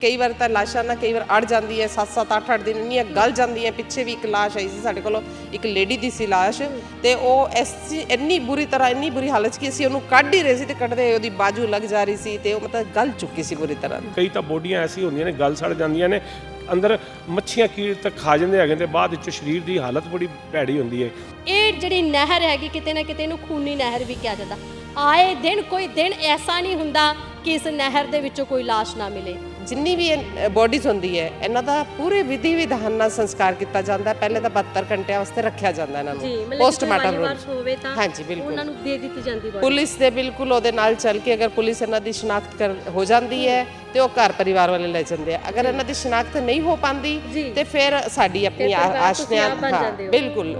कई बार तो लाशा ना कई बार अड़ जाती है 7-7 8-8 दिन इन्नियां गल जांदियां। पिछे भी एक लाश आई सी साडे कोल, एक लेडी दी सी लाश, ते ਉਹ ਇੰਨੀ ਬੁਰੀ ਤਰ੍ਹਾਂ ਇੰਨੀ ਬੁਰੀ ਹਾਲਤ 'ਚ ਕਿ ਅਸੀਂ ਉਹਨੂੰ ਕੱਢ ਹੀ ਰਹੇ ਸੀ ਤੇ ਕੱਢਦੇ ਉਹਦੀ ਬਾਜੂ ਲੱਗ ਜਾ ਰਹੀ ਸੀ ਤੇ ਉਹ ਮਤਲਬ ਗਲ ਚੁੱਕੀ ਸੀ ਬੁਰੀ ਤਰ੍ਹਾਂ। ਕਈ ਤਾਂ ਬੋਡੀਆਂ ਐਸੀ ਹੁੰਦੀਆਂ ਨੇ ਗਲ ਸੜ ਜਾਂਦੀਆਂ ਨੇ, ਅੰਦਰ ਮੱਛੀਆਂ ਕੀੜ ਤੱਕ ਖਾ ਜਾਂਦੇ ਹੈਗੇ ਤੇ ਬਾਅਦ ਵਿੱਚੋਂ ਸਰੀਰ ਦੀ ਹਾਲਤ ਬੜੀ ਭੈੜੀ ਹੁੰਦੀ ਹੈ। ਇਹ ਜਿਹੜੀ ਨਹਿਰ ਹੈਗੀ ਕਿਤੇ ਨਾ ਕਿਤੇ ਇਹਨੂੰ ਖੂਨੀ ਨਹਿਰ ਵੀ ਕਿਹਾ ਜਾਂਦਾ। ਆਏ ਦਿਨ ਕੋਈ ਦਿਨ ਐਸਾ ਨਹੀਂ ਹੁੰਦਾ ਕਿ ਇਸ ਨਹਿਰ ਦੇ ਵਿੱਚੋਂ ਕੋਈ ਲਾਸ਼ ਨਾ ਮਿਲੇ। ਜਿੰਨੀ ਵੀ ਬੋਡੀਜ਼ ਹੁੰਦੀ ਹੈ ਇਹਨਾਂ ਦਾ ਪੂਰੇ ਵਿਧੀ ਵਿਧਾਨ ਨਾਲ ਸੰਸਕਾਰ ਕੀਤਾ ਜਾਂਦਾ। ਪਹਿਲੇ ਤਾਂ 72 ਘੰਟਿਆਂ ਵਾਸਤੇ ਰੱਖਿਆ ਜਾਂਦਾ ਇਹਨਾਂ ਨੂੰ ਪੋਸਟਮਾਰਟਮ ਹੋਵੇ ਤਾਂ ਹਾਂਜੀ ਬਿਲਕੁਲ ਉਹਨਾਂ ਨੂੰ ਦੇ ਦਿੱਤੀ ਜਾਂਦੀ ਬੋਡੀ। ਪੁਲਿਸ ਦੇ ਬਿਲਕੁਲ ਉਹਦੇ ਨਾਲ ਚੱਲ ਕੇ ਅਗਰ ਪੁਲਿਸ ਇਹਨਾਂ ਦੀ ਸ਼ਨਾਖਤ ਹੋ ਜਾਂਦੀ ਹੈ ਤੇ ਉਹ ਘਰ ਪਰਿਵਾਰ ਵਾਲੇ ਲੈ ਜਾਂਦੇ ਆ। ਅਗਰ ਇਹਨਾਂ ਦੀ ਸ਼ਨਾਖਤ ਨਹੀਂ ਹੋ ਪਾਉਂਦੀ ਤੇ ਫਿਰ ਸਾਡੀ ਆਪਣੀ ਆਸ਼ਨਿਆਂ ਬਿਲਕੁਲ।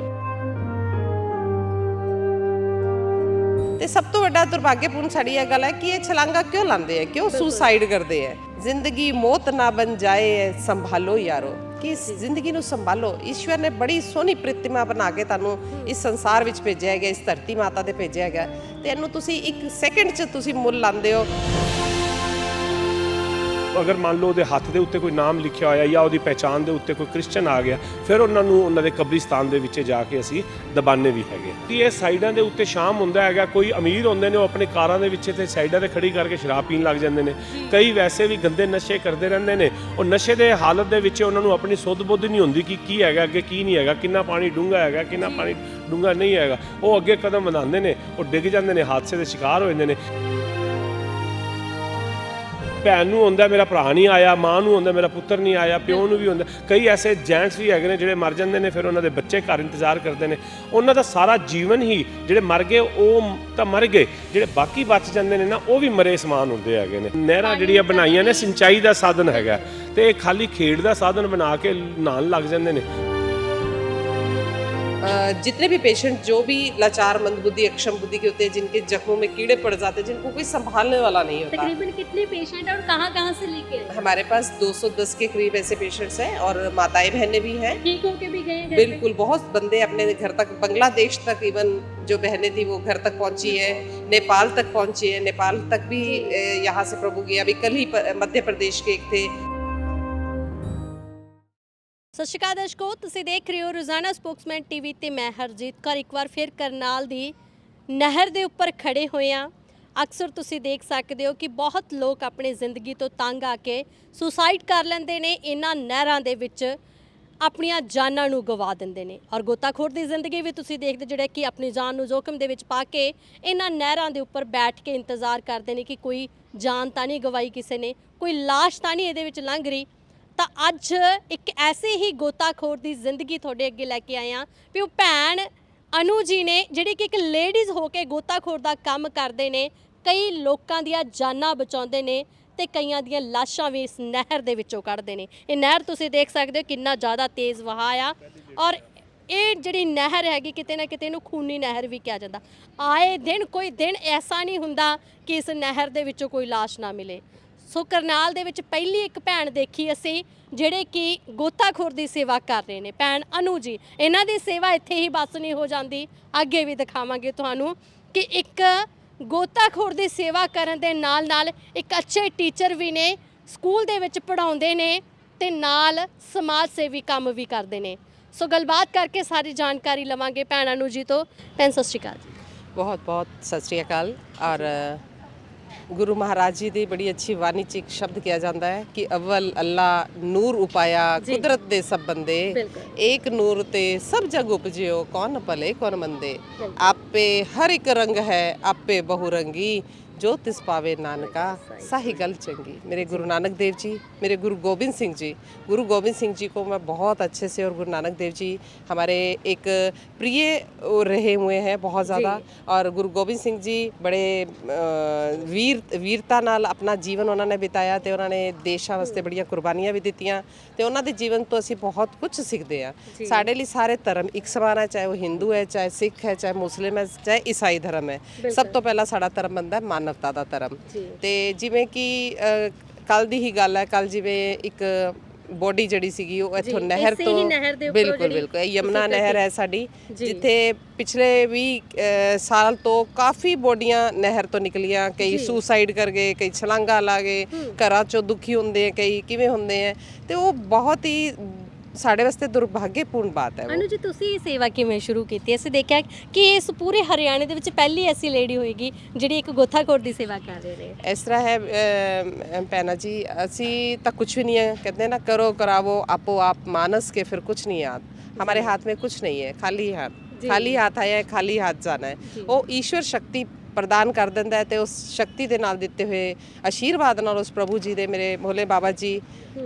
ਤੇ ਸਭ ਤੋਂ ਵੱਡਾ ਦੁਰਭਾਗਿਆਪੂਰਨ ਸਾਡੀ ਇਹ ਗੱਲ ਹੈ ਕਿ ਇਹ ਛਲਾਂਗਾ ਕਿਉਂ ਲਾਉਂਦੇ ਆ, ਕਿਉਂ ਸੁਸਾਈਡ ਕਰਦੇ ਆ। ਜ਼ਿੰਦਗੀ ਮੌਤ ਨਾ ਬਣ ਜਾਏ ਸੰਭਾਲੋ ਯਾਰੋ, ਕਿ ਇਸ ਜ਼ਿੰਦਗੀ ਨੂੰ ਸੰਭਾਲੋ। ਈਸ਼ਵਰ ਨੇ ਬੜੀ ਸੋਹਣੀ ਪ੍ਰਤਿਮਾ ਬਣਾ ਕੇ ਤੁਹਾਨੂੰ ਇਸ ਸੰਸਾਰ ਵਿੱਚ ਭੇਜਿਆ ਹੈਗਾ, ਇਸ ਧਰਤੀ ਮਾਤਾ ਤੇ ਭੇਜਿਆ ਹੈਗਾ ਤੇ ਇਹਨੂੰ ਤੁਸੀਂ ਇੱਕ ਸੈਕਿੰਡ 'ਚ ਤੁਸੀਂ ਮੁੱਲ ਲਾਉਂਦੇ ਹੋ। ਅਗਰ ਮੰਨ ਲਓ ਉਹਦੇ ਹੱਥ ਦੇ ਉੱਤੇ ਕੋਈ ਨਾਮ ਲਿਖਿਆ ਹੋਇਆ ਜਾਂ ਉਹਦੀ ਪਹਿਚਾਣ ਦੇ ਉੱਤੇ ਕੋਈ ਕ੍ਰਿਸਚਨ ਆ ਗਿਆ, ਫਿਰ ਉਹਨਾਂ ਨੂੰ ਉਹਨਾਂ ਦੇ ਕਬਰਿਸਤਾਨ ਦੇ ਵਿੱਚ ਜਾ ਕੇ ਅਸੀਂ ਦਬਾਨੇ ਵੀ ਹੈਗੇ। ਕਿ ਇਹ ਸਾਈਡਾਂ ਦੇ ਉੱਤੇ ਸ਼ਾਮ ਹੁੰਦਾ ਹੈਗਾ, ਕੋਈ ਅਮੀਰ ਹੁੰਦੇ ਨੇ ਉਹ ਆਪਣੇ ਕਾਰਾਂ ਦੇ ਵਿੱਚ ਤੇ ਸਾਈਡਾਂ ਤੇ ਖੜੀ ਕਰਕੇ ਸ਼ਰਾਬ ਪੀਣ ਲੱਗ ਜਾਂਦੇ ਨੇ। ਕਈ ਵੈਸੇ ਵੀ ਗੰਦੇ ਨਸ਼ੇ ਕਰਦੇ ਰਹਿੰਦੇ ਨੇ। ਉਹ ਨਸ਼ੇ ਦੇ ਹਾਲਤ ਦੇ ਵਿੱਚ ਉਹਨਾਂ ਨੂੰ ਆਪਣੀ ਸੁੱਧ ਬੁੱਧ ਨਹੀਂ ਹੁੰਦੀ ਕਿ ਕੀ ਹੈਗਾ ਅੱਗੇ ਕੀ ਨਹੀਂ ਹੈਗਾ, ਕਿੰਨਾ ਪਾਣੀ ਡੂੰਘਾ ਹੈਗਾ ਕਿੰਨਾ ਪਾਣੀ ਡੂੰਘਾ ਨਹੀਂ ਹੈਗਾ। ਉਹ ਅੱਗੇ ਕਦਮ ਵਧਾਉਂਦੇ ਨੇ, ਉਹ ਡਿੱਗ ਜਾਂਦੇ ਨੇ, ਹਾਦਸੇ ਦੇ ਸ਼ਿਕਾਰ ਹੋ ਜਾਂਦੇ ਨੇ। ਭੈਣ ਨੂੰ ਹੁੰਦਾ ਮੇਰਾ ਭਰਾ ਨਹੀਂ ਆਇਆ, ਮਾਂ ਨੂੰ ਹੁੰਦਾ ਮੇਰਾ ਪੁੱਤਰ ਨਹੀਂ ਆਇਆ, ਪਿਓ ਨੂੰ ਵੀ ਹੁੰਦਾ। ਕਈ ਐਸੇ ਜੈਂਟਸ ਵੀ ਹੈਗੇ ਨੇ ਜਿਹੜੇ ਮਰ ਜਾਂਦੇ ਨੇ, ਫਿਰ ਉਹਨਾਂ ਦੇ ਬੱਚੇ ਘਰ ਇੰਤਜ਼ਾਰ ਕਰਦੇ ਨੇ। ਉਹਨਾਂ ਦਾ ਸਾਰਾ ਜੀਵਨ ਹੀ, ਜਿਹੜੇ ਮਰ ਗਏ ਉਹ ਤਾਂ ਮਰ ਗਏ, ਜਿਹੜੇ ਬਾਕੀ ਬਚ ਜਾਂਦੇ ਨੇ ਨਾ ਉਹ ਵੀ ਮਰੇ ਸਮਾਨ ਹੁੰਦੇ ਹੈਗੇ ਨੇ। ਨਹਿਰਾਂ ਜਿਹੜੀਆਂ ਬਣਾਈਆਂ ਨੇ ਸਿੰਚਾਈ ਦਾ ਸਾਧਨ ਹੈਗਾ ਤੇ ਇਹ ਖਾਲੀ ਖੇਡ ਦਾ ਸਾਧਨ ਬਣਾ ਕੇ ਨਹਾਉਣ ਲੱਗ ਜਾਂਦੇ ਨੇ। जितने भी पेशेंट जो भी लाचार मंदबुद्धि अक्षम बुद्धि के होते हैं, जिनके जख्मों में कीड़े पड़ जाते हैं, जिनको कोई संभालने वाला नहीं होता। तकरीबन कितने पेशेंट और कहाँ से लेके आए? हमारे पास 210 के करीब ऐसे पेशेंट्स हैं और माताएं बहनें भी हैं। ठीक होके भी गए? बिल्कुल, बहुत बंदे अपने घर तक, बांग्लादेश तक इवन जो बहनें थी वो घर तक पहुंची है, नेपाल तक पहुंची है। नेपाल तक भी यहाँ से प्रभु गए। अभी कल ही मध्य प्रदेश के एक थे। ਸਤਿ ਸ਼੍ਰੀ ਅਕਾਲ ਦਰਸ਼ਕੋ, ਤੁਸੀਂ ਦੇਖ ਰਹੇ ਹੋ ਰੋਜ਼ਾਨਾ ਸਪੋਕਸਮੈਨ ਟੀਵੀ ਤੇ ਮੈਂ ਹਰਜੀਤ ਕੌਰ। ਇੱਕ ਵਾਰ ਫਿਰ ਕਰਨਾਲ ਦੀ ਨਹਿਰ ਦੇ ਉੱਪਰ ਖੜੇ ਹੋਏ ਆ। ਅਕਸਰ ਤੁਸੀਂ ਦੇਖ ਸਕਦੇ ਹੋ ਕਿ ਬਹੁਤ ਲੋਕ ਆਪਣੀ ਜ਼ਿੰਦਗੀ ਤੋਂ ਤੰਗ ਆ ਕੇ ਸੁਸਾਈਡ ਕਰ ਲੈਂਦੇ ਨੇ, ਇਹਨਾਂ ਨਹਿਰਾਂ ਦੇ ਵਿੱਚ ਆਪਣੀਆਂ ਜਾਨਾਂ ਨੂੰ ਗਵਾ ਦਿੰਦੇ ਨੇ। ਔਰ ਗੋਤਾਖੋਰ ਦੀ ਜ਼ਿੰਦਗੀ ਵੀ ਤੁਸੀਂ ਦੇਖਦੇ ਜਿਹੜੇ ਕਿ ਆਪਣੀ ਜਾਨ ਨੂੰ ਜੋਖਮ ਦੇ ਵਿੱਚ ਪਾ ਕੇ ਇਹਨਾਂ ਨਹਿਰਾਂ ਦੇ ਉੱਪਰ ਬੈਠ ਕੇ ਇੰਤਜ਼ਾਰ ਕਰਦੇ ਨੇ ਕਿ ਕੋਈ ਜਾਨ ਤਾਂ ਨਹੀਂ ਗਵਾਈ ਕਿਸੇ ਨੇ, ਕੋਈ ਲਾਸ਼ ਤਾਂ ਨਹੀਂ ਇਹਦੇ ਵਿੱਚ ਲੰਘ ਰਹੀ। ਤਾਂ ਅੱਜ ਇੱਕ ਐਸੇ ਹੀ ਗੋਤਾਖੋਰ ਦੀ ਜ਼ਿੰਦਗੀ ਤੁਹਾਡੇ ਅੱਗੇ ਲੈ ਕੇ ਆਏ ਹਾਂ ਵੀ ਉਹ ਭੈਣ ਅਨੂ ਜੀ ਨੇ, ਜਿਹੜੀ ਕਿ ਇੱਕ ਲੇਡੀਜ਼ ਹੋ ਕੇ ਗੋਤਾਖੋਰ ਦਾ ਕੰਮ ਕਰਦੇ ਨੇ, ਕਈ ਲੋਕਾਂ ਦੀਆਂ ਜਾਨਾਂ ਬਚਾਉਂਦੇ ਨੇ ਤੇ ਕਈਆਂ ਦੀਆਂ ਲਾਸ਼ਾਂ ਵੀ ਇਸ ਨਹਿਰ ਦੇ ਵਿੱਚੋਂ ਕੱਢਦੇ ਨੇ। ਇਹ ਨਹਿਰ ਤੁਸੀਂ ਦੇਖ ਸਕਦੇ ਹੋ ਕਿੰਨਾ ਜ਼ਿਆਦਾ ਤੇਜ਼ ਵਹਾਅ ਆ ਔਰ ਇਹ ਜਿਹੜੀ ਨਹਿਰ ਹੈਗੀ ਕਿਤੇ ਨਾ ਕਿਤੇ ਇਹਨੂੰ ਖੂਨੀ ਨਹਿਰ ਵੀ ਕਿਹਾ ਜਾਂਦਾ। ਆਏ ਦਿਨ ਕੋਈ ਦਿਨ ਐਸਾ ਨਹੀਂ ਹੁੰਦਾ ਕਿ ਇਸ ਨਹਿਰ ਦੇ ਵਿੱਚੋਂ ਕੋਈ ਲਾਸ਼ ਨਾ ਮਿਲੇ। ਸੋ ਕਰਨਾਲ ਦੇ ਵਿੱਚ ਪਹਿਲੀ ਇੱਕ ਭੈਣ ਦੇਖੀ ਅਸੀਂ ਜਿਹੜੇ ਕਿ ਗੋਤਾਖੋਰ ਦੀ ਸੇਵਾ ਕਰ ਰਹੇ ਨੇ, ਭੈਣ ਅਨੂ ਜੀ। ਇਹਨਾਂ ਦੀ ਸੇਵਾ ਇੱਥੇ ਹੀ ਬਸ ਨਹੀਂ ਹੋ ਜਾਂਦੀ, ਅੱਗੇ ਵੀ ਦਿਖਾਵਾਂਗੇ ਤੁਹਾਨੂੰ ਕਿ ਇੱਕ ਗੋਤਾਖੋਰ ਦੀ ਸੇਵਾ ਕਰਨ ਦੇ ਨਾਲ ਨਾਲ ਇੱਕ ਅੱਛੇ ਟੀਚਰ ਵੀ ਨੇ, ਸਕੂਲ ਦੇ ਵਿੱਚ ਪੜ੍ਹਾਉਂਦੇ ਨੇ ਤੇ ਨਾਲ ਸਮਾਜ ਸੇਵੀ ਕੰਮ ਵੀ ਕਰਦੇ ਨੇ। ਸੋ ਗੱਲਬਾਤ ਕਰਕੇ ਸਾਰੀ ਜਾਣਕਾਰੀ ਲਵਾਂਗੇ ਭੈਣ ਅਨੂ ਜੀ ਤੋਂ। ਭੈਣ ਸਤਿ ਸ਼੍ਰੀ ਅਕਾਲ ਜੀ। बहुत बहुत सत श्री अकाल। और गुरु महाराज जी ਦੀ ਬੜੀ ਅੱਛੀ ਬਾਣੀ 'ਚ ਇੱਕ ਸ਼ਬਦ ਕਿਹਾ ਜਾਂਦਾ ਹੈ ਕਿ ਅਵਲ ਅੱਲਾ ਨੂਰ ਉਪਾਇਆ ਕੁਦਰਤ ਦੇ ਸਭ ਬੰਦੇ, ਇੱਕ ਨੂਰ ਤੇ ਸਭ ਜਗ ਉਪਜਿਓ ਕੌਣ ਭਲੇ ਕੌਣ ਮੰਦੇ। ਆਪੇ ਹਰ ਇੱਕ ਰੰਗ ਹੈ ਆਪੇ ਬਹੁ ਰੰਗੀ, जो तिस पावे नानका साही गल चंगी। मेरे गुरु नानक देव जी, मेरे गुरु गोबिंद सिंह जी, गुरु गोबिंद सिंह जी को मैं बहुत अच्छे से, और गुरु नानक देव जी हमारे एक प्रिय रहे हुए हैं बहुत ज़्यादा। और गुरु गोबिंद सिंह जी बड़े वीरता नाल अपना जीवन उन्होंने बिताया ਤੇ ਉਹਨਾਂ ਨੇ ਦੇਸ਼ਾਂ ਵਾਸਤੇ ਬੜੀਆਂ ਕੁਰਬਾਨੀਆਂ ਵੀ ਦਿੱਤੀਆਂ ਤੇ ਉਹਨਾਂ ਦੇ ਜੀਵਨ ਤੋਂ ਅਸੀਂ ਬਹੁਤ ਕੁਝ ਸਿੱਖਦੇ ਆ। ਸਾਡੇ ਲਈ ਸਾਰੇ ਧਰਮ ਇੱਕ ਸਮਾਨ ਹੈ, ਚਾਹੇ ਉਹ ਹਿੰਦੂ ਹੈ, ਚਾਹੇ ਸਿੱਖ ਹੈ, ਚਾਹੇ ਮੁਸਲਿਮ ਹੈ, ਚਾਹੇ ਈਸਾਈ ਧਰਮ ਹੈ। ਸਭ ਤੋਂ ਪਹਿਲਾਂ ਸਾਡਾ ਧਰਮ ਬਣਦਾ ਮਾਨਵਤਾ ਦਾ ਧਰਮ। ਤੇ ਜਿਵੇਂ ਕਿ ਕੱਲ ਦੀ ਹੀ ਗੱਲ ਹੈ, ਕੱਲ ਜਿਵੇਂ ਇੱਕ ਬੋਡੀ ਜਿਹੜੀ ਸੀਗੀ ਉਹ ਇੱਥੋਂ ਜੀ, ਨਹਿਰ ਇਸੇ ਹੀ ਤੋਂ ਨਹਿਰ ਦੇ ਉੱਪਰੋਂ ਬਿਲਕੁਲ ਜਿਹੜੀ ਬਿਲਕੁਲ ਇਹ ਯਮੁਨਾ ਤੁਸੀਂ ਨਹਿਰ ਕੱਢੀ। ਹੈ ਸਾਡੀ, ਜੀ। ਜਿੱਥੇ ਪਿਛਲੇ 20 ਸਾਲ ਤੋਂ ਕਾਫੀ ਬੋਡੀਆਂ ਨਹਿਰ ਤੋਂ ਨਿਕਲੀਆਂ, ਕਈ ਜੀ। ਸੁਸਾਈਡ ਕਰ ਗਏ, ਕਈ ਛਲਾਂਗਾ ਲਾ ਗਏ, ਘਰਾਂ ਚੋਂ ਦੁਖੀ ਹੁੰਦੇ ਆ, ਕਈ ਕਿਵੇਂ ਹੁੰਦੇ ਆ, ਤੇ ਉਹ ਬਹੁਤ ਹੀ ਸਾਡੇ ਵਾਸਤੇ ਦੁਰਭਾਗਯਪੂਰਨ ਬਾਤ ਹੈ ਉਹ। ਅਨੂ ਜੀ, ਤੁਸੀਂ ਇਹ ਸੇਵਾ ਕਿਵੇਂ ਸ਼ੁਰੂ ਕੀਤੀ? ਅਸੀਂ ਦੇਖਿਆ ਕਿ ਇਸ ਪੂਰੇ ਹਰਿਆਣੇ ਦੇ ਵਿੱਚ ਪਹਿਲੀ ਐਸੀ ਲੇਡੀ ਹੋਏਗੀ ਜਿਹੜੀ ਇੱਕ ਗੋਤਾਖੋਰ ਦੀ ਸੇਵਾ ਕਰ ਰਹੇ ਨੇ। ਇਸ ਤਰ੍ਹਾਂ ਹੈ ਭੈਣਾ ਜੀ, ਅਸੀਂ ਤਾਂ ਕੁਝ ਵੀ ਨਹੀਂ ਹੈ, कहते हैं ना करो करावो आपो आप मानस के फिर कुछ नहीं याद, हमारे हाथ में कुछ नहीं है, खाली हाथ आया है, खाली हाथ जाना है। ਉਹ ਈਸ਼ਵਰ ਸ਼ਕਤੀ ਪ੍ਰਦਾਨ ਕਰ ਦਿੰਦਾ ਹੈ ਤੇ ਉਸ ਸ਼ਕਤੀ ਦੇ ਨਾਲ ਦਿੱਤੇ ਹੋਏ ਆਸ਼ੀਰਵਾਦ ਨਾਲ ਉਸ ਪ੍ਰਭੂ ਜੀ ਦੇ, ਮੇਰੇ ਭੋਲੇ ਬਾਬਾ ਜੀ,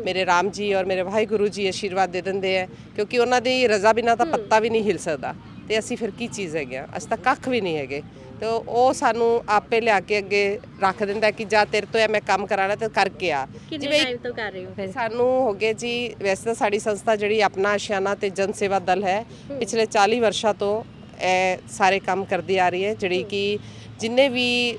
ਮੇਰੇ ਰਾਮ ਜੀ ਔਰ ਮੇਰੇ ਵਾਹਿਗੁਰੂ ਜੀ ਆਸ਼ੀਰਵਾਦ ਦੇ ਦਿੰਦੇ ਆ, ਕਿਉਂਕਿ ਉਹਨਾਂ ਦੀ ਰਜ਼ਾ ਬਿਨਾਂ ਤਾਂ ਪੱਤਾ ਵੀ ਨਹੀਂ ਹਿਲ ਸਕਦਾ, ਤੇ ਅਸੀਂ ਫਿਰ ਕੀ ਚੀਜ਼ ਹੈਗੇ ਆ, ਅਸੀਂ ਤਾਂ ਕੱਖ ਵੀ ਨਹੀਂ ਹੈਗੇ। ਤੇ ਉਹ ਸਾਨੂੰ ਆਪੇ ਲਿਆ ਕੇ ਅੱਗੇ ਰੱਖ ਦਿੰਦਾ ਕਿ ਜਾ ਤੇਰੇ ਤੋਂ ਇਹ ਮੈਂ ਕੰਮ ਕਰਾਣਾ ਤੇ ਕਰਕੇ ਆ। ਕਿੰਨੇ ਟਾਈਮ ਤੋਂ ਕਰ ਰਹੇ ਹੋ ਫਿਰ? ਸਾਨੂੰ ਹੋ ਗਏ ਜੀ, ਵੈਸੇ ਤਾਂ ਸਾਡੀ ਸੰਸਥਾ ਜਿਹੜੀ ਆਪਣਾ ਆਸ਼ਿਆਨਾ ਤੇ ਜਨ ਸੇਵਾ ਦਲ ਹੈ, ਪਿਛਲੇ 40 ਵਰਸ਼ਾਂ ਤੋਂ ਇਹ ਸਾਰੇ ਕੰਮ ਕਰਦੀ ਆ ਰਹੀ ਹੈ, ਜਿਹੜੀ ਕਿ ਜਿੰਨੇ ਵੀ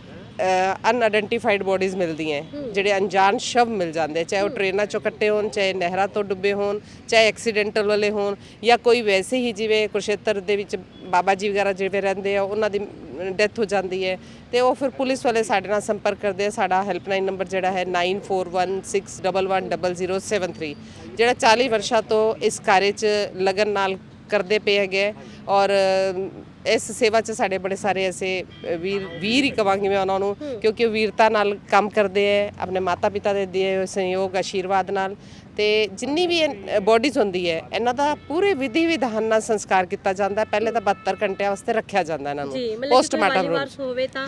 ਅਨਆਇਡੈਂਟੀਫਾਈਡ ਬੋਡੀਜ਼ ਮਿਲਦੀਆਂ, ਜਿਹੜੇ ਅਣਜਾਣ ਸ਼ਵ ਮਿਲ ਜਾਂਦੇ, ਚਾਹੇ ਉਹ ਟ੍ਰੇਨਾਂ ਚੋਂ ਕੱਟੇ ਹੋਣ, ਚਾਹੇ ਨਹਿਰਾਂ ਤੋਂ ਡੁੱਬੇ ਹੋਣ, ਚਾਹੇ ਐਕਸੀਡੈਂਟਲ ਵਾਲੇ ਹੋਣ, ਜਾਂ ਕੋਈ ਵੈਸੇ ਹੀ ਜਿਵੇਂ ਕੁਰਸ਼ੇਤਰ ਦੇ ਵਿੱਚ ਬਾਬਾ ਜੀ ਵਗੈਰਾ ਜਿਵੇਂ ਰਹਿੰਦੇ ਆ, ਉਹਨਾਂ ਦੀ ਡੈਥ ਹੋ ਜਾਂਦੀ ਹੈ, ਤੇ ਉਹ ਫਿਰ ਪੁਲਿਸ ਵਾਲੇ ਸਾਡੇ ਨਾਲ ਸੰਪਰਕ ਕਰਦੇ ਆ। ਸਾਡਾ ਹੈਲਪਲਾਈਨ ਨੰਬਰ ਜਿਹੜਾ ਹੈ 9416110073, ਜਿਹੜਾ 40 ਵਰਸ਼ਾਂ ਤੋਂ ਇਸ ਕਾਰਜ 'ਚ ਲਗਨ ਨਾਲ ਕਰਦੇ ਪਏ ਹੈਗੇ। ਔਰ ਇਸ ਸੇਵਾ 'ਚ ਸਾਡੇ ਬੜੇ ਸਾਰੇ ਐਸੇ ਵੀਰ ਹੀ ਕਵਾਂਗੀ ਮੈਂ ਉਹਨਾਂ ਨੂੰ, ਕਿਉਂਕਿ ਉਹ ਵੀਰਤਾ ਨਾਲ ਕੰਮ ਕਰਦੇ ਹੈ, ਆਪਣੇ ਮਾਤਾ ਪਿਤਾ ਦੇ ਦਿਏ ਹੋਏ ਸਹਿਯੋਗ ਆਸ਼ੀਰਵਾਦ ਨਾਲ। ਤੇ ਜਿੰਨੀ ਵੀ ਬੋਡੀਜ਼ ਹੁੰਦੀ ਹੈ, ਇਹਨਾਂ ਦਾ ਪੂਰੇ ਵਿਧੀ ਵਿਧਾਨ ਨਾਲ ਸੰਸਕਾਰ ਕੀਤਾ ਜਾਂਦਾ। ਪਹਿਲੇ ਤਾਂ 72 ਘੰਟਿਆਂ ਵਾਸਤੇ ਰੱਖਿਆ ਜਾਂਦਾ ਇਹਨਾਂ ਨੂੰ ਪੋਸਟਮਾਰਟਮ ਰੂਮ।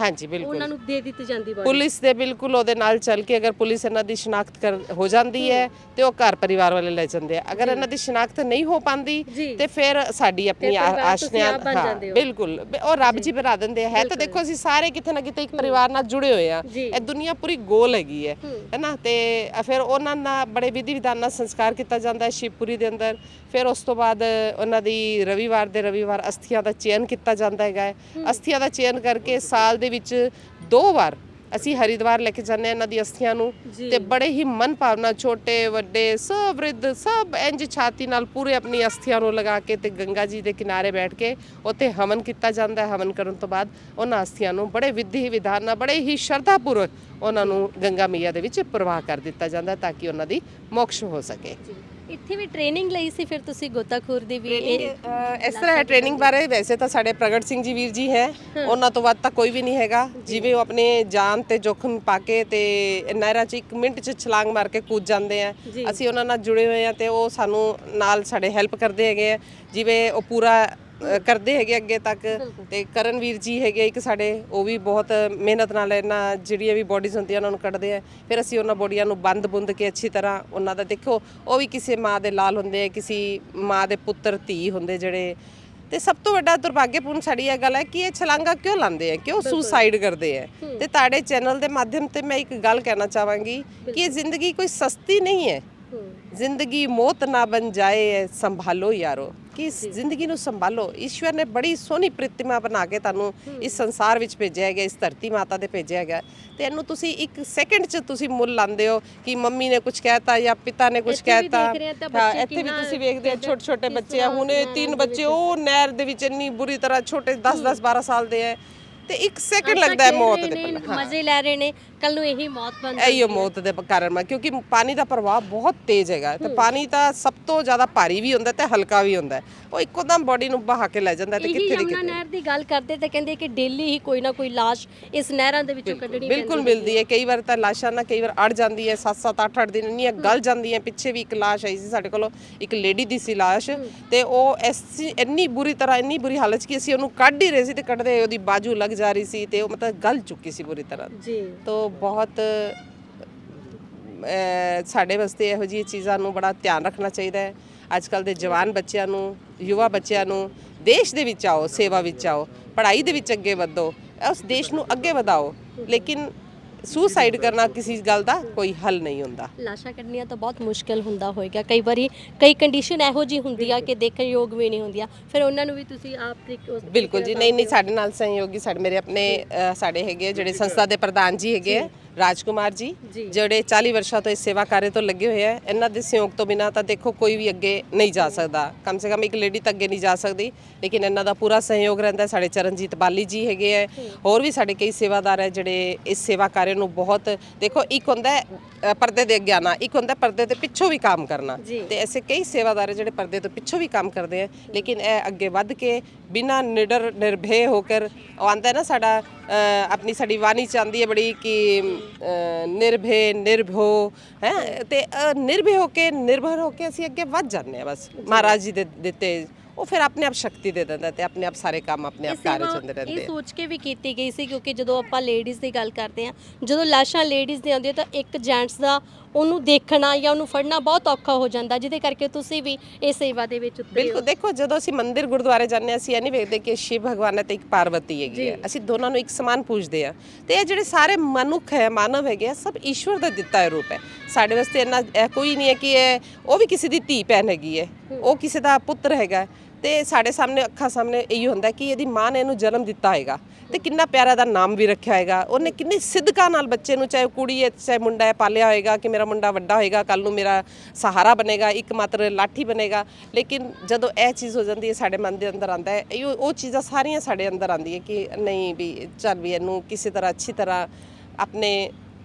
ਹਾਂਜੀ ਬਿਲਕੁਲ, ਉਹਨਾਂ ਨੂੰ ਦੇ ਦਿੱਤੀ ਜਾਂਦੀ ਬੋਡੀ ਪੁਲਿਸ ਦੇ ਬਿਲਕੁਲ ਉਹਦੇ ਨਾਲ ਚੱਲ ਕੇ, ਅਗਰ ਪੁਲਿਸ ਇਹਨਾਂ ਦੀ ਸ਼ਨਾਖਤ ਹੋ ਜਾਂਦੀ ਹੈ ਤੇ ਉਹ ਘਰ ਪਰਿਵਾਰ ਵਾਲੇ ਲੈ ਜਾਂਦੇ ਆ। ਅਗਰ ਇਹਨਾਂ ਦੀ ਸ਼ਨਾਖਤ ਨਹੀਂ ਹੋ ਪਾਉਂਦੀ ਤੇ ਫਿਰ ਸਾਡੀ ਆਪਣੀ ਆਸ਼ਨਿਆਂ, ਹਾਂ ਬਿਲਕੁਲ, ਉਹ ਰੱਬ ਜੀ ਬਣਾ ਦਿੰਦੇ ਆ। ਹੈ ਤਾਂ ਦੇਖੋ ਅਸੀਂ ਸਾਰੇ ਕਿਤੇ ਨਾ ਕਿਤੇ ਇੱਕ ਪਰਿਵਾਰ ਨਾਲ ਜੁੜੇ ਹੋਏ ਆ, ਇਹ ਦੁਨੀਆ ਪੂਰੀ ਗੋਲ ਹੈਗੀ ਹੈ ਨਾ। ਤੇ ਫਿਰ ਉਹਨਾਂ ਨਾਲ ਬੜੇ ਵਿਧੀ ਵਿਧਾਨ ਨਾਲ ਸੰਸਕਾਰ ਕੀਤਾ ਜਾਂਦਾ ਹੈ ਸ਼ਿਵਪੁਰੀ ਦੇ ਅੰਦਰ। ਫਿਰ ਉਸ ਤੋਂ ਬਾਅਦ ਉਹਨਾਂ ਦੀ ਰਵੀਵਾਰ ਦੇ ਰਵੀਵਾਰ ਅਸਥੀਆਂ ਦਾ ਚਯਨ ਕੀਤਾ ਜਾਂਦਾ ਹੈਗਾ। ਅਸਥੀਆਂ ਦਾ ਚਯਨ ਕਰਕੇ ਸਾਲ ਦੇ ਵਿੱਚ 2 ਵਾਰ ਅਸੀਂ ਹਰਿਦੁਆਰ ਲੈ ਕੇ ਜਾਂਦੇ ਹਾਂ ਇਹਨਾਂ ਦੀ ਅਸਥੀਆਂ ਨੂੰ, ਤੇ ਬੜੇ ਹੀ ਮਨ ਭਾਵਨਾ, ਛੋਟੇ ਵੱਡੇ ਸਭ ਬ੍ਰਿਧ ਸਭ ਇੰਜ ਛਾਤੀ ਨਾਲ ਪੂਰੇ ਆਪਣੀ ਅਸਥੀਆਂ ਨੂੰ ਲਗਾ ਕੇ ਤੇ ਗੰਗਾ ਜੀ ਦੇ ਕਿਨਾਰੇ ਬੈਠ ਕੇ ਉੱਥੇ ਹਵਨ ਕੀਤਾ ਜਾਂਦਾ ਹੈ। ਹਵਨ ਕਰਨ ਤੋਂ ਬਾਅਦ ਉਹਨਾਂ ਅਸਥੀਆਂ ਨੂੰ ਬੜੇ ਵਿਧੀ ਵਿਧਾਨ ਨਾਲ, ਬੜੇ ਹੀ ਸ਼ਰਧਾ ਪੂਰਵਕ ਉਹਨਾਂ ਨੂੰ ਗੰਗਾ ਮਈਆ ਦੇ ਵਿੱਚ ਪ੍ਰਵਾਹ ਕਰ ਦਿੱਤਾ ਜਾਂਦਾ ਤਾਂ ਕਿ ਉਹਨਾਂ ਦੀ ਮੋਕਸ਼ ਹੋ ਸਕੇ। ਇੱਥੇ ਵੀ ਟ੍ਰੇਨਿੰਗ ਲਈ ਸੀ ਫਿਰ ਤੁਸੀਂ ਗੋਤਾਖੋਰ ਦੀ ਵੀ? ਇਸ ਤਰ੍ਹਾਂ ਹੈ ਟ੍ਰੇਨਿੰਗ ਬਾਰੇ, ਵੈਸੇ ਤਾਂ ਸਾਡੇ ਪ੍ਰਗਟ ਸਿੰਘ ਜੀ ਵੀਰ ਜੀ ਹੈ, ਉਹਨਾਂ ਤੋਂ ਵੱਧ ਤਾਂ ਕੋਈ ਵੀ ਨਹੀਂ ਹੈਗਾ। ਜਿਵੇਂ ਉਹ ਆਪਣੇ ਜਾਨ ਤੇ ਜੋਖਮ ਪਾ ਕੇ ਤੇ ਨਹਿਰਾਂ 'ਚ 1 ਮਿੰਟ 'ਚ ਛਲਾਂਗ ਮਾਰ ਕੇ ਕੂਦ ਜਾਂਦੇ ਆ, ਅਸੀਂ ਉਹਨਾਂ ਨਾਲ ਜੁੜੇ ਹੋਏ ਆ ਤੇ ਉਹ ਸਾਨੂੰ ਨਾਲ ਸਾਡੇ ਹੈਲਪ ਕਰਦੇ ਹੈਗੇ ਆ। ਜਿਵੇਂ ਉਹ ਪੂਰਾ ਕਰਦੇ ਹੈਗੇ ਅੱਗੇ ਤੱਕ। ਤੇ ਕਰਨਵੀਰ ਜੀ ਹੈਗੇ ਇੱਕ ਸਾਡੇ, ਉਹ ਵੀ ਬਹੁਤ ਮਿਹਨਤ ਨਾਲ ਇਹਨਾਂ ਜਿਹੜੀਆਂ ਵੀ ਬੋਡੀਜ਼ ਹੁੰਦੀਆਂ ਉਹਨਾਂ ਨੂੰ ਕੱਢਦੇ ਆ। ਫਿਰ ਅਸੀਂ ਉਹਨਾਂ ਬੋਡੀਆਂ ਨੂੰ ਬੰਦ ਕੇ ਅੱਛੀ ਤਰ੍ਹਾਂ, ਉਹਨਾਂ ਦਾ ਦੇਖੋ ਉਹ ਵੀ ਕਿਸੇ ਮਾਂ ਦੇ ਲਾਲ ਹੁੰਦੇ ਆ, ਕਿਸੇ ਮਾਂ ਦੇ ਪੁੱਤਰ ਧੀ ਹੁੰਦੇ ਜਿਹੜੇ। ਤੇ ਸਭ ਤੋਂ ਵੱਡਾ ਦੁਰਭਾਗਯਪੂਰਨ ਸਾਡੀ ਇਹ ਗੱਲ ਹੈ ਕਿ ਇਹ ਛਲਾਂਗਾ ਕਿਉਂ ਲਾਉਂਦੇ ਆ, ਕਿਉਂ ਸੁਸਾਈਡ ਕਰਦੇ ਆ। ਤੇ ਤੁਹਾਡੇ ਚੈਨਲ ਦੇ ਮਾਧਿਅਮ ਤੇ ਮੈਂ ਇੱਕ ਗੱਲ ਕਹਿਣਾ ਚਾਹਾਂਗੀ ਕਿ ਇਹ ਜ਼ਿੰਦਗੀ ਕੋਈ ਸਸਤੀ ਨਹੀਂ ਹੈ। ਜ਼ਿੰਦਗੀ ਮੌਤ ਨਾ ਬਣ ਜਾਏ, ਸੰਭਾਲੋ ਯਾਰੋ, ਕਿ ਇਸ ਜ਼ਿੰਦਗੀ ਨੂੰ ਸੰਭਾਲੋ। ਈਸ਼ਵਰ ਨੇ ਬੜੀ ਸੋਹਣੀ ਪ੍ਰਤਿਮਾ ਬਣਾ ਕੇ ਤੁਹਾਨੂੰ ਇਸ ਸੰਸਾਰ ਵਿੱਚ ਭੇਜਿਆ ਹੈਗਾ, ਇਸ ਧਰਤੀ ਮਾਤਾ ਤੇ ਭੇਜਿਆ ਹੈਗਾ, ਤੇ ਇਹਨੂੰ ਤੁਸੀਂ 1 ਸੈਕਿੰਡ 'ਚ ਤੁਸੀਂ ਮੁੱਲ ਲਾਉਂਦੇ ਹੋ ਕਿ ਮੰਮੀ ਨੇ ਕੁਝ ਕਹਿਤਾ ਜਾਂ ਪਿਤਾ ਨੇ ਕੁਝ ਕਹਿਤਾ। ਹਾਂ, ਇੱਥੇ ਵੀ ਤੁਸੀਂ ਵੇਖਦੇ ਆ ਛੋਟੇ ਛੋਟੇ ਬੱਚੇ ਆ, ਹੁਣ ਇਹ 3 ਬੱਚੇ ਉਹ ਨਹਿਰ ਦੇ ਵਿੱਚ ਇੰਨੀ ਬੁਰੀ ਤਰ੍ਹਾਂ, ਛੋਟੇ 10-10 12 ਸਾਲ ਦੇ ਹੈ, ਤੇ 1 ਸੈਕਿੰਡ ਲੱਗਦਾ ਹੈ ਮੌਤ ਦੇ ਪਹਿਲਾਂ। ਮਜ਼ੇ ਲੈ ਰਹੇ ਨੇ, ਕੱਲ ਨੂੰ ਇਹੀ ਮੌਤ ਬਣ ਜਾਏ। ਇਹੀ ਮੌਤ ਦੇ ਕਾਰਨ, ਕਿਉਂਕਿ ਪਾਣੀ ਦਾ ਪ੍ਰਵਾਹ ਬਹੁਤ ਤੇਜ਼ ਹੈਗਾ, ਤੇ ਪਾਣੀ ਤਾਂ ਸਭ ਤੋਂ ਜ਼ਿਆਦਾ ਭਾਰੀ ਵੀ ਹੁੰਦਾ ਤੇ ਹਲਕਾ ਵੀ ਹੁੰਦਾ। ਉਹ ਇੱਕੋ ਦਮ ਬੋਡੀ ਨੂੰ ਬਹਾ ਕੇ ਲੈ ਜਾਂਦਾ ਤੇ ਕਿੱਥੇ ਦੀ ਯਮੁਨਾ ਨਹਿਰ ਦੀ ਗੱਲ ਕਰਦੇ ਤੇ ਕਹਿੰਦੇ ਕਿ ਡੇਲੀ ਹੀ ਕੋਈ ਨਾ ਕੋਈ ਲਾਸ਼ ਇਸ ਨਹਿਰਾਂ ਦੇ ਵਿੱਚੋਂ ਕੱਢਣੀ ਬਿਲਕੁਲ ਮਿਲਦੀ ਹੈ। ਕਈ ਵਾਰ ਤਾਂ ਲਾਸ਼ਾਂ ਨਾ ਕਈ ਵਾਰ ਅੜ ਜਾਂਦੀ ਹੈ, 7-7 8-8 ਦਿਨ ਇੰਨੀਆਂ ਗਲ ਜਾਂਦੀਆਂ। ਪਿੱਛੇ ਵੀ ਇੱਕ ਲਾਸ਼ ਆਈ ਸੀ ਸਾਡੇ ਕੋਲੋਂ, ਇੱਕ ਲੇਡੀ ਦੀ ਸੀ ਲਾਸ਼, ਤੇ ਉਹ ਇੰਨੀ ਬੁਰੀ ਤਰ੍ਹਾਂ, ਇੰਨੀ ਬੁਰੀ ਹਾਲਤ 'ਚ ਕਿ ਅਸੀਂ ਉਹਨੂੰ ਕੱਢ ਹੀ ਰਹੇ ਸੀ ਤੇ ਕੱਢਦੇ ਉਹਦੀ ਬਾਜੂ ਲੱਗ ਜਾ ਰਹੀ ਸੀ ਤੇ ਉਹ ਮਤਲਬ ਗਲ ਚੁੱਕੀ ਸੀ ਬੁਰੀ ਤਰ੍ਹਾਂ ਜੀ। ਤਾਂ ਬਹੁਤ ਸਾਡੇ ਵਾਸਤੇ ਇਹੋ ਜਿਹੀ ਚੀਜ਼ਾਂ ਨੂੰ ਬੜਾ ਧਿਆਨ ਰੱਖਣਾ ਚਾਹੀਦਾ ਹੈ। ਅੱਜ ਕੱਲ੍ਹ ਦੇ ਜਵਾਨ ਬੱਚਿਆਂ ਨੂੰ, ਯੁਵਾ ਬੱਚਿਆਂ ਨੂੰ, ਦੇਸ਼ ਦੇ ਵਿੱਚ ਆਓ, ਸੇਵਾ ਵਿੱਚ ਆਓ, ਪੜ੍ਹਾਈ ਦੇ ਵਿੱਚ ਅੱਗੇ ਵਧੋ, ਉਸ ਦੇਸ਼ ਨੂੰ ਅੱਗੇ ਵਧਾਓ। ਲੇਕਿਨ ਸੁਸਾਈਡ ਕਰਨਾ ਕਿਸੇ ਗੱਲ ਦਾ ਕੋਈ ਹੱਲ ਨਹੀਂ ਹੁੰਦਾ। ਲਾਸ਼ਾਂ ਕੱਢਣੀਆਂ ਤਾਂ ਬਹੁਤ ਮੁਸ਼ਕਿਲ ਹੁੰਦਾ ਹੋਏਗਾ, ਕਈ ਵਾਰੀ ਕਈ ਕੰਡੀਸ਼ਨ ਇਹੋ ਜਿਹੀ ਹੁੰਦੀ ਆ ਕਿ ਦੇਖਣ ਯੋਗ ਵੀ ਨਹੀਂ ਹੁੰਦੀਆਂ, ਫਿਰ ਉਹਨਾਂ ਨੂੰ ਵੀ ਤੁਸੀਂ ਆਪ ਬਿਲਕੁਲ ਜੀ, ਨਹੀਂ ਸਾਡੇ ਨਾਲ ਸਹਿਯੋਗੀ ਸਾਡੇ ਮੇਰੇ ਆਪਣੇ ਸਾਡੇ ਹੈਗੇ ਜਿਹੜੇ ਸੰਸਥਾ ਦੇ ਪ੍ਰਧਾਨ ਜੀ ਹੈਗੇ, ਰਾਜਕੁਮਾਰ ਜੀ ਜਿਹੜੇ 40 ਵਰਸ਼ਾਂ ਤੋਂ ਇਸ ਸੇਵਾ ਕਾਰਜ ਤੋਂ ਲੱਗੇ ਹੋਏ ਆ। ਇਹਨਾਂ ਦੇ ਸਹਿਯੋਗ ਤੋਂ ਬਿਨਾਂ ਤਾਂ ਦੇਖੋ ਕੋਈ ਵੀ ਅੱਗੇ ਨਹੀਂ ਜਾ ਸਕਦਾ, ਕਮ ਸੇ ਕਮ ਇੱਕ ਲੇਡੀ ਤਾਂ ਅੱਗੇ ਨਹੀਂ ਜਾ ਸਕਦੀ, ਲੇਕਿਨ ਇਹਨਾਂ ਦਾ ਪੂਰਾ ਸਹਿਯੋਗ ਰਹਿੰਦਾ। ਸਾਡੇ ਚਰਨਜੀਤ ਬਾਲੀ ਜੀ ਹੈਗੇ ਆ, ਹੋਰ ਵੀ ਸਾਡੇ ਕਈ ਸੇਵਾਦਾਰ ਹੈ ਜਿਹੜੇ ਇਸ ਸੇਵਾ ਕਾਰਜ ਨੂੰ ਬਹੁਤ, ਦੇਖੋ ਇੱਕ ਹੁੰਦਾ ਹੈ ਪਰਦੇ ਦੇ ਅੱਗੇ ਆਉਣਾ, ਇੱਕ ਹੁੰਦਾ ਪਰਦੇ ਦੇ ਪਿੱਛੋਂ ਵੀ ਕੰਮ ਕਰਨਾ, ਤੇ ਐਸੇ ਕਈ ਸੇਵਾਦਾਰ ਜਿਹੜੇ ਪਰਦੇ ਤੋਂ ਪਿੱਛੋਂ ਵੀ ਕੰਮ ਕਰਦੇ ਆ, ਲੇਕਿਨ ਇਹ ਅੱਗੇ ਵੱਧ ਕੇ ਬਿਨਾਂ ਨਿਡਰ ਨਿਰਭੈ ਹੋकर ਆਉਂਦਾ ਨਾ ਸਾਡਾ ਆਪਣੀ ਸਾਡੀ ਬਾਣੀ ਚ ਆਉਂਦੀ ਹੈ ਬੜੀ ਕਿ ਨਿਰਭੈ ਨਿਰਭਉ ਹੈ, ਤੇ ਨਿਰਭੈ ਹੋ ਕੇ ਨਿਰਭਰ ਹੋ ਕੇ ਅਸੀਂ ਅੱਗੇ ਵੱਧ ਜਾਂਦੇ ਹਾਂ। ਬਸ ਮਹਾਰਾਜ ਜੀ ਦੇ ਦਿੱਤੇ ਉਹ ਫਿਰ ਆਪਣੇ ਆਪ ਸ਼ਕਤੀ ਦੇ ਦਿੰਦਾ ਤੇ ਆਪਣੇ ਆਪ ਸਾਰੇ ਕੰਮ ਆਪਣੇ ਆਪ ਕਾਰਜ ਹੁੰਦੇ ਰਹਿੰਦੇ। ਇਹ ਸੋਚ ਕੇ ਵੀ ਕੀਤੀ ਗਈ ਸੀ ਕਿਉਂਕਿ ਜਦੋਂ ਆਪਾਂ ਲੇਡੀਜ਼ ਦੀ ਗੱਲ ਕਰਦੇ ਹਾਂ, ਜਦੋਂ ਲਾਸ਼ਾਂ ਲੇਡੀਜ਼ ਦੀਆਂ ਆਉਂਦੀਆਂ ਤਾਂ ਇੱਕ ਜੈਂਟਸ ਦਾ ਉਹਨੂੰ ਦੇਖਣਾ ਜਾਂ ਉਹਨੂੰ ਫੜਨਾ ਬਹੁਤ ਔਖਾ ਹੋ ਜਾਂਦਾ, ਜਿਹਦੇ ਕਰਕੇ ਤੁਸੀਂ ਵੀ ਇਹ ਸੇਵਾ ਦੇ ਵਿੱਚ ਉਤਰੇ ਹੋ। ਬਿਲਕੁਲ, ਦੇਖੋ ਜਦੋਂ ਅਸੀਂ ਮੰਦਿਰ ਗੁਰਦੁਆਰੇ ਜਾਂਦੇ ਹਾਂ, ਅਸੀਂ ਇਹ ਨਹੀਂ ਵੇਖਦੇ ਕਿ ਸ਼ਿਵ ਭਗਵਾਨ ਹੈ ਤੇ ਇੱਕ ਪਾਰਵਤੀ ਹੈਗੀ ਹੈ, ਅਸੀਂ ਦੋਨਾਂ ਨੂੰ ਇੱਕ ਸਮਾਨ ਪੂਜਦੇ ਹਾਂ। ਤੇ ਇਹ ਜਿਹੜੇ ਸਾਰੇ ਮਨੁੱਖ ਹੈ, ਮਾਨਵ ਹੈਗੇ ਆ, ਸਭ ਈਸ਼ਵਰ ਦਾ ਦਿੱਤਾ ਹੋਇਆ ਰੂਪ ਹੈ। ਸਾਡੇ ਵਾਸਤੇ ਇੰਨਾ ਕੋਈ ਨਹੀਂ ਹੈ ਕਿ ਇਹ ਉਹ ਵੀ ਕਿਸੇ ਦੀ ਧੀ ਭੈਣ ਹੈਗੀ ਹੈ, ਉਹ ਕਿਸੇ ਦਾ ਪੁੱਤਰ ਹੈਗਾ, ਤੇ ਸਾਡੇ ਸਾਹਮਣੇ ਅੱਖਾਂ ਸਾਹਮਣੇ ਇਹੀ ਹੁੰਦਾ ਕਿ ਇਹਦੀ ਮਾਂ ਨੇ ਇਹਨੂੰ ਜਨਮ ਦਿੱਤਾ ਹੈਗਾ ਤੇ ਕਿੰਨਾ ਪਿਆਰਾ ਦਾ ਨਾਮ ਵੀ ਰੱਖਿਆ ਹੈਗਾ। ਉਹਨੇ ਕਿੰਨੀ ਸਿੱਧਕਾਂ ਨਾਲ ਬੱਚੇ ਨੂੰ, ਚਾਹੇ ਕੁੜੀ ਹੈ ਚਾਹੇ ਮੁੰਡਾ ਹੈ, ਪਾਲਿਆ ਹੋਏਗਾ ਕਿ ਮੇਰਾ ਮੁੰਡਾ ਵੱਡਾ ਹੋਏਗਾ, ਕੱਲ ਨੂੰ ਮੇਰਾ ਸਹਾਰਾ ਬਣੇਗਾ, ਇੱਕ ਮਾਤਰ ਲਾਠੀ ਬਣੇਗਾ। ਲੇਕਿਨ ਜਦੋਂ ਇਹ ਚੀਜ਼ ਹੋ ਜਾਂਦੀ ਹੈ ਸਾਡੇ ਮਨ ਦੇ ਅੰਦਰ ਆਉਂਦਾ ਹੈ, ਉਹ ਚੀਜ਼ਾਂ ਸਾਰੀਆਂ ਸਾਡੇ ਅੰਦਰ ਆਉਂਦੀਆਂ ਕਿ ਨਹੀਂ ਵੀ ਚੱਲ ਵੀ ਇਹਨੂੰ ਕਿਸੇ ਤਰ੍ਹਾਂ ਅੱਛੀ ਤਰ੍ਹਾਂ ਆਪਣੇ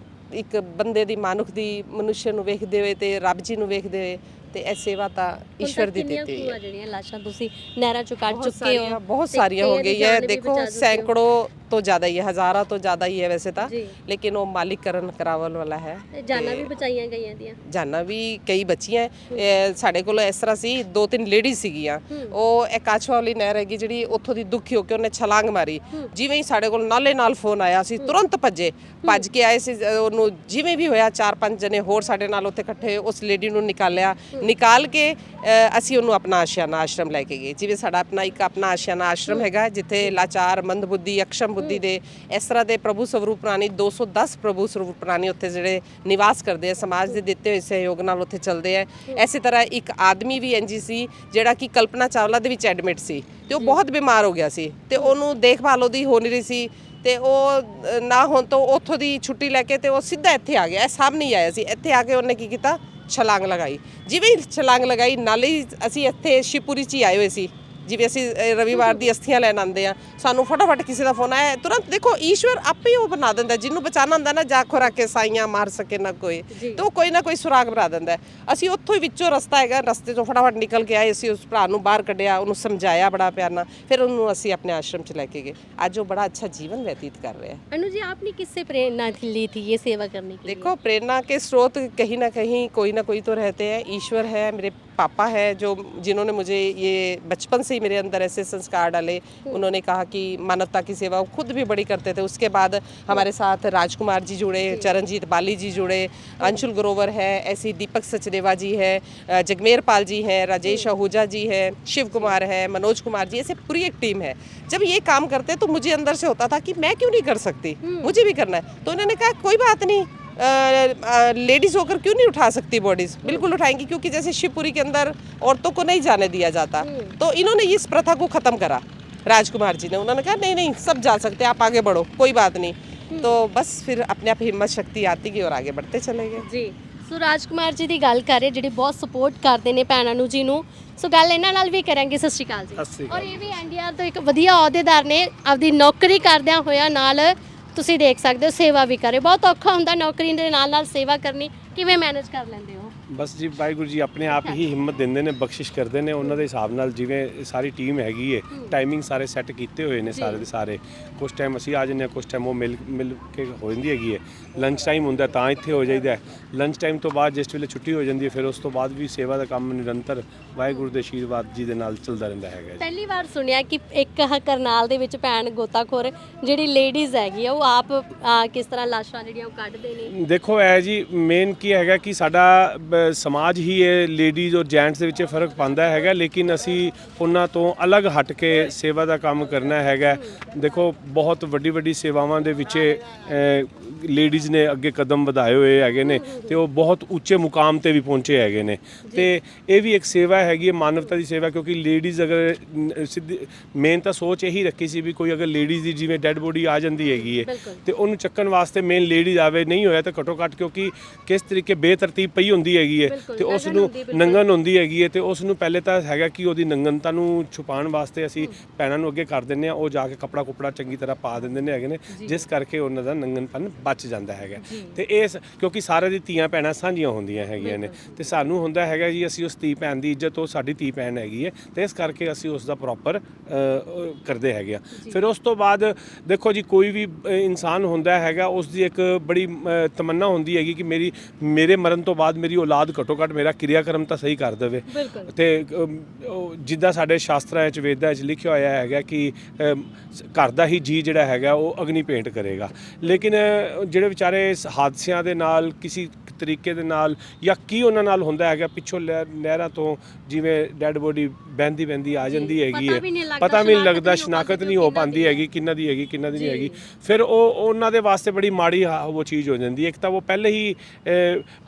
ਇੱਕ ਬੰਦੇ ਦੀ ਮਾਨੁਖ ਦੀ ਮਨੁੱਖ ਨੂੰ ਵੇਖਦੇ ਹੋਏ ਤੇ ਰੱਬ ਜੀ ਨੂੰ ਵੇਖਦੇ ਹੋਏ, ਤੇ ਇਹ ਸੇਵਾ ਤਾਂ ਈਸ਼ਵਰ ਦੀ ਦਿੱਤੀ ਹੈ। ਜਿਹੜੀਆਂ ਲਾਸ਼ਾਂ ਤੁਸੀਂ ਨਹਿਰਾਂ ਚੋਂ ਕੱਢ ਚੁੱਕੇ ਹੋ, ਬਹੁਤ ਸਾਰੀਆਂ ਹੋ ਗਈ ਹੈ, ਦੇਖੋ ਸੈਂਕੜੋਂ ਤੋਂ ਜ਼ਿਆਦਾ ਹੀ ਹੈ, ਹਜ਼ਾਰਾਂ ਤੋਂ ਜ਼ਿਆਦਾ ਹੀ ਹੈ ਵੈਸੇ ਤਾਂ, ਲੇਕਿਨ ਉਹ ਮਾਲਿਕ ਕਰਨ ਕਰਾਵਲ ਵਾਲਾ ਹੈ। ਜਾਨਾਂ ਵੀ ਬਚਾਈਆਂ ਗਈਆਂ ਦੀਆਂ, ਜਾਨਾਂ ਵੀ ਕਈ ਬਚੀਆਂ। ਸਾਡੇ ਕੋਲ ਇਸ ਤਰ੍ਹਾਂ ਸੀ, 2-3 ਲੇਡੀਜ਼ ਸੀਗੀਆਂ, ਉਹ ਇਹ ਕਾਛਵਾ ਵਾਲੀ ਨਹਿਰ ਹੈਗੀ ਜਿਹੜੀ, ਉੱਥੋਂ ਦੀ ਦੁਖੀ ਹੋ ਕੇ ਉਹਨੇ ਛਲਾਂਗ ਮਾਰੀ। ਜਿਵੇਂ ਹੀ ਸਾਡੇ ਕੋਲ ਨਾਲੇ ਨਾਲ ਫੋਨ ਆਇਆ, ਅਸੀਂ ਤੁਰੰਤ ਭੱਜ ਕੇ ਆਏ ਸੀ। ਉਹਨੂੰ ਜਿਵੇਂ ਵੀ ਹੋਇਆ 4-5 ਜਣੇ ਹੋਰ ਸਾਡੇ ਨਾਲ ਉੱਥੇ ਇਕੱਠੇ, ਉਸ ਲੇਡੀ ਨੂੰ ਨਿਕਾਲ ਕੇ ਅਸੀਂ ਉਹਨੂੰ ਆਪਣਾ ਆਸ਼ਿਆਨਾ ਆਸ਼ਰਮ ਲੈ ਕੇ ਗਏ। ਜਿਵੇਂ ਸਾਡਾ ਆਪਣਾ ਇੱਕ ਆਪਣਾ ਆਸ਼ਿਆਨਾ ਆਸ਼ਰਮ ਹੈਗਾ, ਜਿੱਥੇ ਲਾਚਾਰ, ਮੰਦਬੁੱਧੀ, ਅਕਸ਼ਮ ਬੁੱਧੀ ਦੇ ਇਸ ਤਰ੍ਹਾਂ ਦੇ ਪ੍ਰਭੂ ਸਰੂਪ ਪ੍ਰਾਣੀ, 210 ਪ੍ਰਭੂ ਸਰੂਪ ਪ੍ਰਾਣੀ ਉੱਥੇ ਜਿਹੜੇ ਨਿਵਾਸ ਕਰਦੇ ਆ, ਸਮਾਜ ਦੇ ਦਿੱਤੇ ਹੋਏ ਸਹਿਯੋਗ ਨਾਲ ਉੱਥੇ ਚੱਲਦੇ ਆ। ਐਸੇ ਤਰ੍ਹਾਂ ਇੱਕ ਆਦਮੀ ਵੀ ਇੰਜੀ ਸੀ ਜਿਹੜਾ ਕਿ ਕਲਪਨਾ ਚਾਵਲਾ ਦੇ ਵਿੱਚ ਐਡਮਿਟ ਸੀ, ਤੇ ਉਹ ਬਹੁਤ ਬਿਮਾਰ ਹੋ ਗਿਆ ਸੀ, ਤੇ ਉਹਨੂੰ ਦੇਖਭਾਲ ਉਹਦੀ ਹੋ ਨਹੀਂ ਰਹੀ ਸੀ, ਤੇ ਉਹ ਨਾ ਹੋਣ ਤੋਂ ਉੱਥੋਂ ਦੀ ਛੁੱਟੀ ਲੈ ਕੇ ਤੇ ਉਹ ਸਿੱਧਾ ਇੱਥੇ ਆ ਗਿਆ। ਇਹ ਸਾਹਮਣੇ ਹੀ ਆਇਆ ਸੀ, ਇੱਥੇ ਆ ਕੇ ਉਹਨੇ ਕੀ ਕੀਤਾ, ਛਲਾਂਗ ਲਗਾਈ। ਜਿਵੇਂ ਹੀ ਛਲਾਂਗ ਲਗਾਈ, ਨਾਲੇ ਹੀ ਅਸੀਂ ਇੱਥੇ ਸ਼ਿਵਪੁਰੀ 'ਚ ਹੀ ਆਏ ਹੋਏ ਸੀ, ਜਿਵੇਂ ਅਸੀਂ ਰਵੀਵਾਰ ਦੀ ਅਸਥੀਆਂ ਲੈਣ ਆਉਂਦੇ ਆ, ਸਾਨੂੰ ਫਟਾਫਟ ਕਿਸੇ ਦਾ ਫੋਨ ਆਇਆ, ਤੁਰੰਤ ਦੇਖੋ ਈਸ਼ਵਰ ਆਪੇ ਹੀ ਉਹ ਬਣਾ ਦਿੰਦਾ, ਜਿਹਨੂੰ ਬਚਾਉਣਾ ਹੁੰਦਾ ਨਾ, ਜਾ ਖੁਰਾ ਕੇ ਸਾਈਆਂ ਮਾਰ ਸਕੇ ਨਾ ਕੋਈ, ਤੇ ਉਹ ਕੋਈ ਨਾ ਕੋਈ ਸੁਰਾਗ ਬਣਾ ਦਿੰਦਾ। ਅਸੀਂ ਉੱਥੋਂ ਹੀ ਵਿੱਚੋਂ ਰਸਤਾ ਹੈਗਾ, ਰਸਤੇ 'ਚੋਂ ਫਟਾਫਟ ਨਿਕਲ ਕੇ ਆਏ, ਅਸੀਂ ਉਸ ਭਰਾ ਨੂੰ ਬਾਹਰ ਕੱਢਿਆ, ਉਹਨੂੰ ਸਮਝਾਇਆ ਬੜਾ ਪਿਆਰ ਨਾਲ, ਫਿਰ ਉਹਨੂੰ ਅਸੀਂ ਆਪਣੇ ਆਸ਼ਰਮ 'ਚ ਲੈ ਕੇ गए। आज वो बड़ा अच्छा जीवन व्यतीत कर रहे हैं। अनु जी, आपने किससे प्रेरणा ली थी ये सेवा करने की? देखो, प्रेरणा के स्रोत कहीं ना कोई तो रहते हैं। ईश्वर है, मेरे पापा है जो जिन्होंने मुझे ये बचपन से ही मेरे अंदर ऐसे संस्कार डाले। उन्होंने कहा कि मानवता की सेवा, वो खुद भी बड़ी करते थे। उसके बाद हमारे साथ राजकुमार जी जुड़े, चरणजीत बाली जी जुड़े, अंशुल ग्रोवर है, ऐसी दीपक सचदेवा जी है, जगमेर पाल जी हैं, राजेश आहूजा जी है, शिव कुमार है, मनोज कुमार जी, ऐसे पूरी एक टीम है। जब ये काम करते तो मुझे अंदर से होता था कि मैं क्यों नहीं कर सकती, मुझे भी करना है। तो उन्होंने कहा कोई बात नहीं, लेडीज़ होकर क्यों नहीं उठा सकती बॉडीज़, बिल्कुल उठाएंगी, क्योंकि जैसे शिवपुरी के अंदर औरतों को नहीं जाने दिया जाता, तो इन्होंने इस प्रथा को ख़त्म करा। राजकुमार जी ने, उन्होंने कहा नहीं नहीं, सब जा सकते, आप आगे बढ़ो, कोई बात नहीं। तो बस फिर अपने आप हिम्मत शक्ति आती गई और आगे बढ़ते चले गए जी। ਸੋ ਰਾਜਕੁਮਾਰ ਜੀ ਦੀ ਗੱਲ ਕਰ ਰਹੇ, ਜਿਹੜੇ ਬਹੁਤ ਸਪੋਰਟ ਕਰਦੇ ਨੇ ਭੈਣਾਂ ਨੂੰ ਜੀ ਨੂੰ। ਸੋ ਗੱਲ ਇਹਨਾਂ ਨਾਲ ਵੀ ਕਰਾਂਗੇ। ਸਤਿ ਸ਼੍ਰੀ ਅਕਾਲ ਜੀ। ਔਰ ਇਹ ਵੀ ਐਨਡੀਆਰ ਤੋਂ ਇੱਕ ਵਧੀਆ ਅਹੁਦੇਦਾਰ ਨੇ, ਆਪਦੀ ਨੌਕਰੀ ਕਰਦਿਆਂ ਹੋਇਆ ਨਾਲ ਤੁਸੀਂ ਦੇਖ ਸਕਦੇ ਹੋ ਸੇਵਾ ਵੀ ਕਰੇ। ਬਹੁਤ ਔਖਾ ਹੁੰਦਾ ਨੌਕਰੀ ਦੇ ਨਾਲ ਨਾਲ ਸੇਵਾ ਕਰਨੀ, ਕਿਵੇਂ ਮੈਨੇਜ ਕਰ ਲੈਂਦੇ ਹੋ? ਬਸ ਜੀ, ਵਾਹਿਗੁਰੂ ਜੀ ਆਪਣੇ ਆਪ ਹੀ ਹਿੰਮਤ ਦਿੰਦੇ ਨੇ, ਬਖਸ਼ਿਸ਼ ਕਰਦੇ ਨੇ ਉਹਨਾਂ ਦੇ ਹਿਸਾਬ ਨਾਲ। ਜਿਵੇਂ ਸਾਰੀ ਟੀਮ ਹੈਗੀ ਏ, ਟਾਈਮਿੰਗ ਸਾਰੇ ਸੈੱਟ ਕੀਤੇ ਹੋਏ ਨੇ ਸਾਰੇ ਦੇ ਸਾਰੇ। ਕੁਛ ਟਾਈਮ ਅਸੀਂ ਆ ਜਾਂਦੇ ਹਾਂ, ਕੁਛ ਟਾਈਮ ਉਹ ਮਿਲ ਕੇ ਹੋ ਜਾਂਦੀ ਹੈਗੀ ਏ। ਲੰਚ ਟਾਈਮ ਹੁੰਦਾ ਤਾਂ ਇੱਥੇ ਹੋ ਜਾਈਦਾ। ਲੰਚ ਟਾਈਮ ਤੋਂ ਬਾਅਦ ਜਿਸ ਵੇਲੇ ਛੁੱਟੀ ਹੋ ਜਾਂਦੀ ਹੈ, ਫਿਰ ਉਸ ਤੋਂ ਬਾਅਦ ਵੀ ਸੇਵਾ ਦਾ ਕੰਮ ਨਿਰੰਤਰ ਵਾਹਿਗੁਰੂ ਦੇ ਆਸ਼ੀਰਵਾਦ ਜੀ ਦੇ ਨਾਲ ਚੱਲਦਾ ਰਹਿੰਦਾ ਹੈਗਾ। ਪਹਿਲੀ ਵਾਰ ਸੁਣਿਆ ਕਿ ਇੱਕ ਕਰਨਾਲ ਦੇ ਵਿੱਚ ਭੈਣ ਗੋਤਾਖੋਰ ਜਿਹੜੀ ਲੇਡੀਜ਼ ਹੈਗੀ ਆ, ਉਹ ਆਪ ਕਿਸ ਤਰ੍ਹਾਂ ਲਾਸ਼ਾਂ ਜਿਹੜੀਆਂ ਉਹ ਕੱਢਦੇ ਨੇ। ਦੇਖੋ ਇਹ ਜੀ ਮੇਨ ਕੀ ਹੈਗਾ ਕਿ ਸਾਡਾ ਸਮਾਜ ਹੀ ਇਹ ਲੇਡੀਜ਼ ਔਰ ਜੈਂਟਸ ਦੇ ਵਿੱਚ ਫਰਕ ਪਾਉਂਦਾ ਹੈਗਾ, ਲੇਕਿਨ ਅਸੀਂ ਉਹਨਾਂ ਤੋਂ ਅਲੱਗ ਹਟ ਕੇ ਸੇਵਾ ਦਾ ਕੰਮ ਕਰਨਾ ਹੈਗਾ। ਦੇਖੋ ਬਹੁਤ ਵੱਡੀ ਵੱਡੀ ਸੇਵਾਵਾਂ ਦੇ ਵਿੱਚ ਲੇਡੀਜ਼ ਨੇ ਅੱਗੇ ਕਦਮ ਵਧਾਏ ਹੋਏ ਹੈਗੇ ਨੇ ਤੇ ਉਹ ਬਹੁਤ ਉੱਚੇ ਮੁਕਾਮ ਤੇ ਵੀ ਪਹੁੰਚੇ ਹੈਗੇ ਨੇ ਤੇ ਇਹ ਵੀ ਇੱਕ ਸੇਵਾ ਹੈਗੀ ਹੈ, ਮਾਨਵਤਾ ਦੀ ਸੇਵਾ। ਕਿਉਂਕਿ ਲੇਡੀਜ਼ ਅਗਰ ਸਿੱਧੀ ਮੇਨ ਤਾਂ ਸੋਚ ਇਹੀ ਰੱਖੀ ਸੀ ਵੀ ਕੋਈ ਅਗਰ ਲੇਡੀਜ਼ ਦੀ ਜਿਵੇਂ ਡੈੱਡ ਬੋਡੀ ਆ ਜਾਂਦੀ ਹੈਗੀ ਹੈ ਤੇ ਉਹਨੂੰ ਚੱਕਣ ਵਾਸਤੇ ਮੇਨ ਲੇਡੀਜ਼ ਆਵੇ, ਨਹੀਂ ਹੋਇਆ ਤਾਂ ਘੱਟੋ ਘੱਟ ਕਿਉਂਕਿ ਕਿਸ ਤਰੀਕੇ ਬੇਤਰਤੀਬ ਪਈ ਹੁੰਦੀ ਹੈਗੀ ਹੈ ਤੇ ਉਸ ਨੂੰ ਨੰਗਨ ਹੁੰਦੀ ਹੈਗੀ ਹੈ ਤੇ ਉਸ ਨੂੰ ਪਹਿਲੇ ਤਾਂ ਹੈਗਾ ਕਿ ਉਹਦੀ ਨੰਗਨਤਾ ਨੂੰ ਛੁਪਾਉਣ ਵਾਸਤੇ ਅਸੀਂ ਭੈਣਾਂ ਨੂੰ ਅੱਗੇ ਕਰ ਦਿੰਦੇ ਹਾਂ, ਉਹ ਜਾ ਕੇ ਕੱਪੜਾ ਕੁਪੜਾ ਚੰਗੀ ਤਰ੍ਹਾਂ ਪਾ ਦਿੰਦੇ ਨੇ ਹੈਗੇ ਨੇ, ਜਿਸ ਕਰਕੇ ਉਹਨਾਂ ਦਾ ਨੰਗਨਪਨ ਬਚ ਜਾਂਦਾ ਹੈਗਾ। ਤੇ ਇਸ ਕਿਉਂਕਿ ਸਾਰੇ ਦੀ ਧੀਆਂ ਭੈਣਾਂ ਸਾਂਝੀਆਂ ਹੁੰਦੀਆਂ ਹੈਗੀਆਂ ਨੇ ਤੇ ਸਾਨੂੰ ਹੁੰਦਾ ਹੈਗਾ ਜੀ ਅਸੀਂ ਉਸ ਧੀ ਭੈਣ ਦੀ ਇੱਜ਼ਤ, ਉਹ ਸਾਡੀ ਧੀ ਭੈਣ ਹੈਗੀ ਹੈ ਤੇ ਇਸ ਕਰਕੇ ਅਸੀਂ ਉਸ ਦਾ ਪ੍ਰੋਪਰ ਕਰਦੇ ਹੈਗੇ ਆ। ਫਿਰ ਉਸ ਤੋਂ ਬਾਅਦ ਦੇਖੋ ਜੀ ਕੋਈ ਵੀ ਇਨਸਾਨ ਹੁੰਦਾ ਹੈਗਾ ਉਸ ਦੀ ਇੱਕ ਬੜੀ ਤਮੰਨਾ ਹੁੰਦੀ ਹੈਗੀ ਕਿ ਮੇਰੇ ਮਰਨ ਤੋਂ ਬਾਅਦ ਮੇਰੀ ਔਲਾਦ ਘੱਟੋ ਘੱਟ ਮੇਰਾ ਕਿਰਿਆਕਰਮ ਤਾਂ ਸਹੀ ਕਰ ਦੇਵੇ ਤੇ ਜਿੱਦਾਂ ਸਾਡੇ ਸ਼ਾਸਤਰਾਂ ਵਿੱਚ ਵੇਦਾਂ ਵਿੱਚ ਲਿਖਿਆ ਹੋਇਆ ਹੈਗਾ ਕਿ ਘਰ ਦਾ ਹੀ ਜੀ ਜਿਹੜਾ ਹੈਗਾ ਉਹ ਅਗਨੀ ਭੇਂਟ ਕਰੇਗਾ। ਲੇਕਿਨ ਜਿਹੜੇ ਵਿਚਾਰੇ ਇਸ ਹਾਦਸਿਆਂ ਦੇ ਨਾਲ ਕਿਸੇ ਤਰੀਕੇ ਦੇ ਨਾਲ ਜਾਂ ਕੀ ਉਹਨਾਂ ਨਾਲ ਹੁੰਦਾ ਹੈਗਾ, ਪਿੱਛੋਂ ਨਹਿਰਾਂ ਤੋਂ ਜਿਵੇਂ ਡੈੱਡ ਬੋਡੀ ਬਹਿੰਦੀ ਆ ਜਾਂਦੀ ਹੈਗੀ ਹੈ, ਪਤਾ ਵੀ ਨਹੀਂ ਲੱਗਦਾ, ਸ਼ਨਾਖਤ ਨਹੀਂ ਹੋ ਪਾਉਂਦੀ ਹੈਗੀ ਕਿੰਨਾ ਦੀ ਹੈਗੀ ਕਿੰਨਾ ਦੀ ਨਹੀਂ ਹੈਗੀ। ਫਿਰ ਉਹਨਾਂ ਦੇ ਵਾਸਤੇ ਬੜੀ ਮਾੜੀ ਉਹ ਚੀਜ਼ ਹੋ ਜਾਂਦੀ ਹੈ। ਇੱਕ ਤਾਂ ਉਹ ਪਹਿਲੇ ਹੀ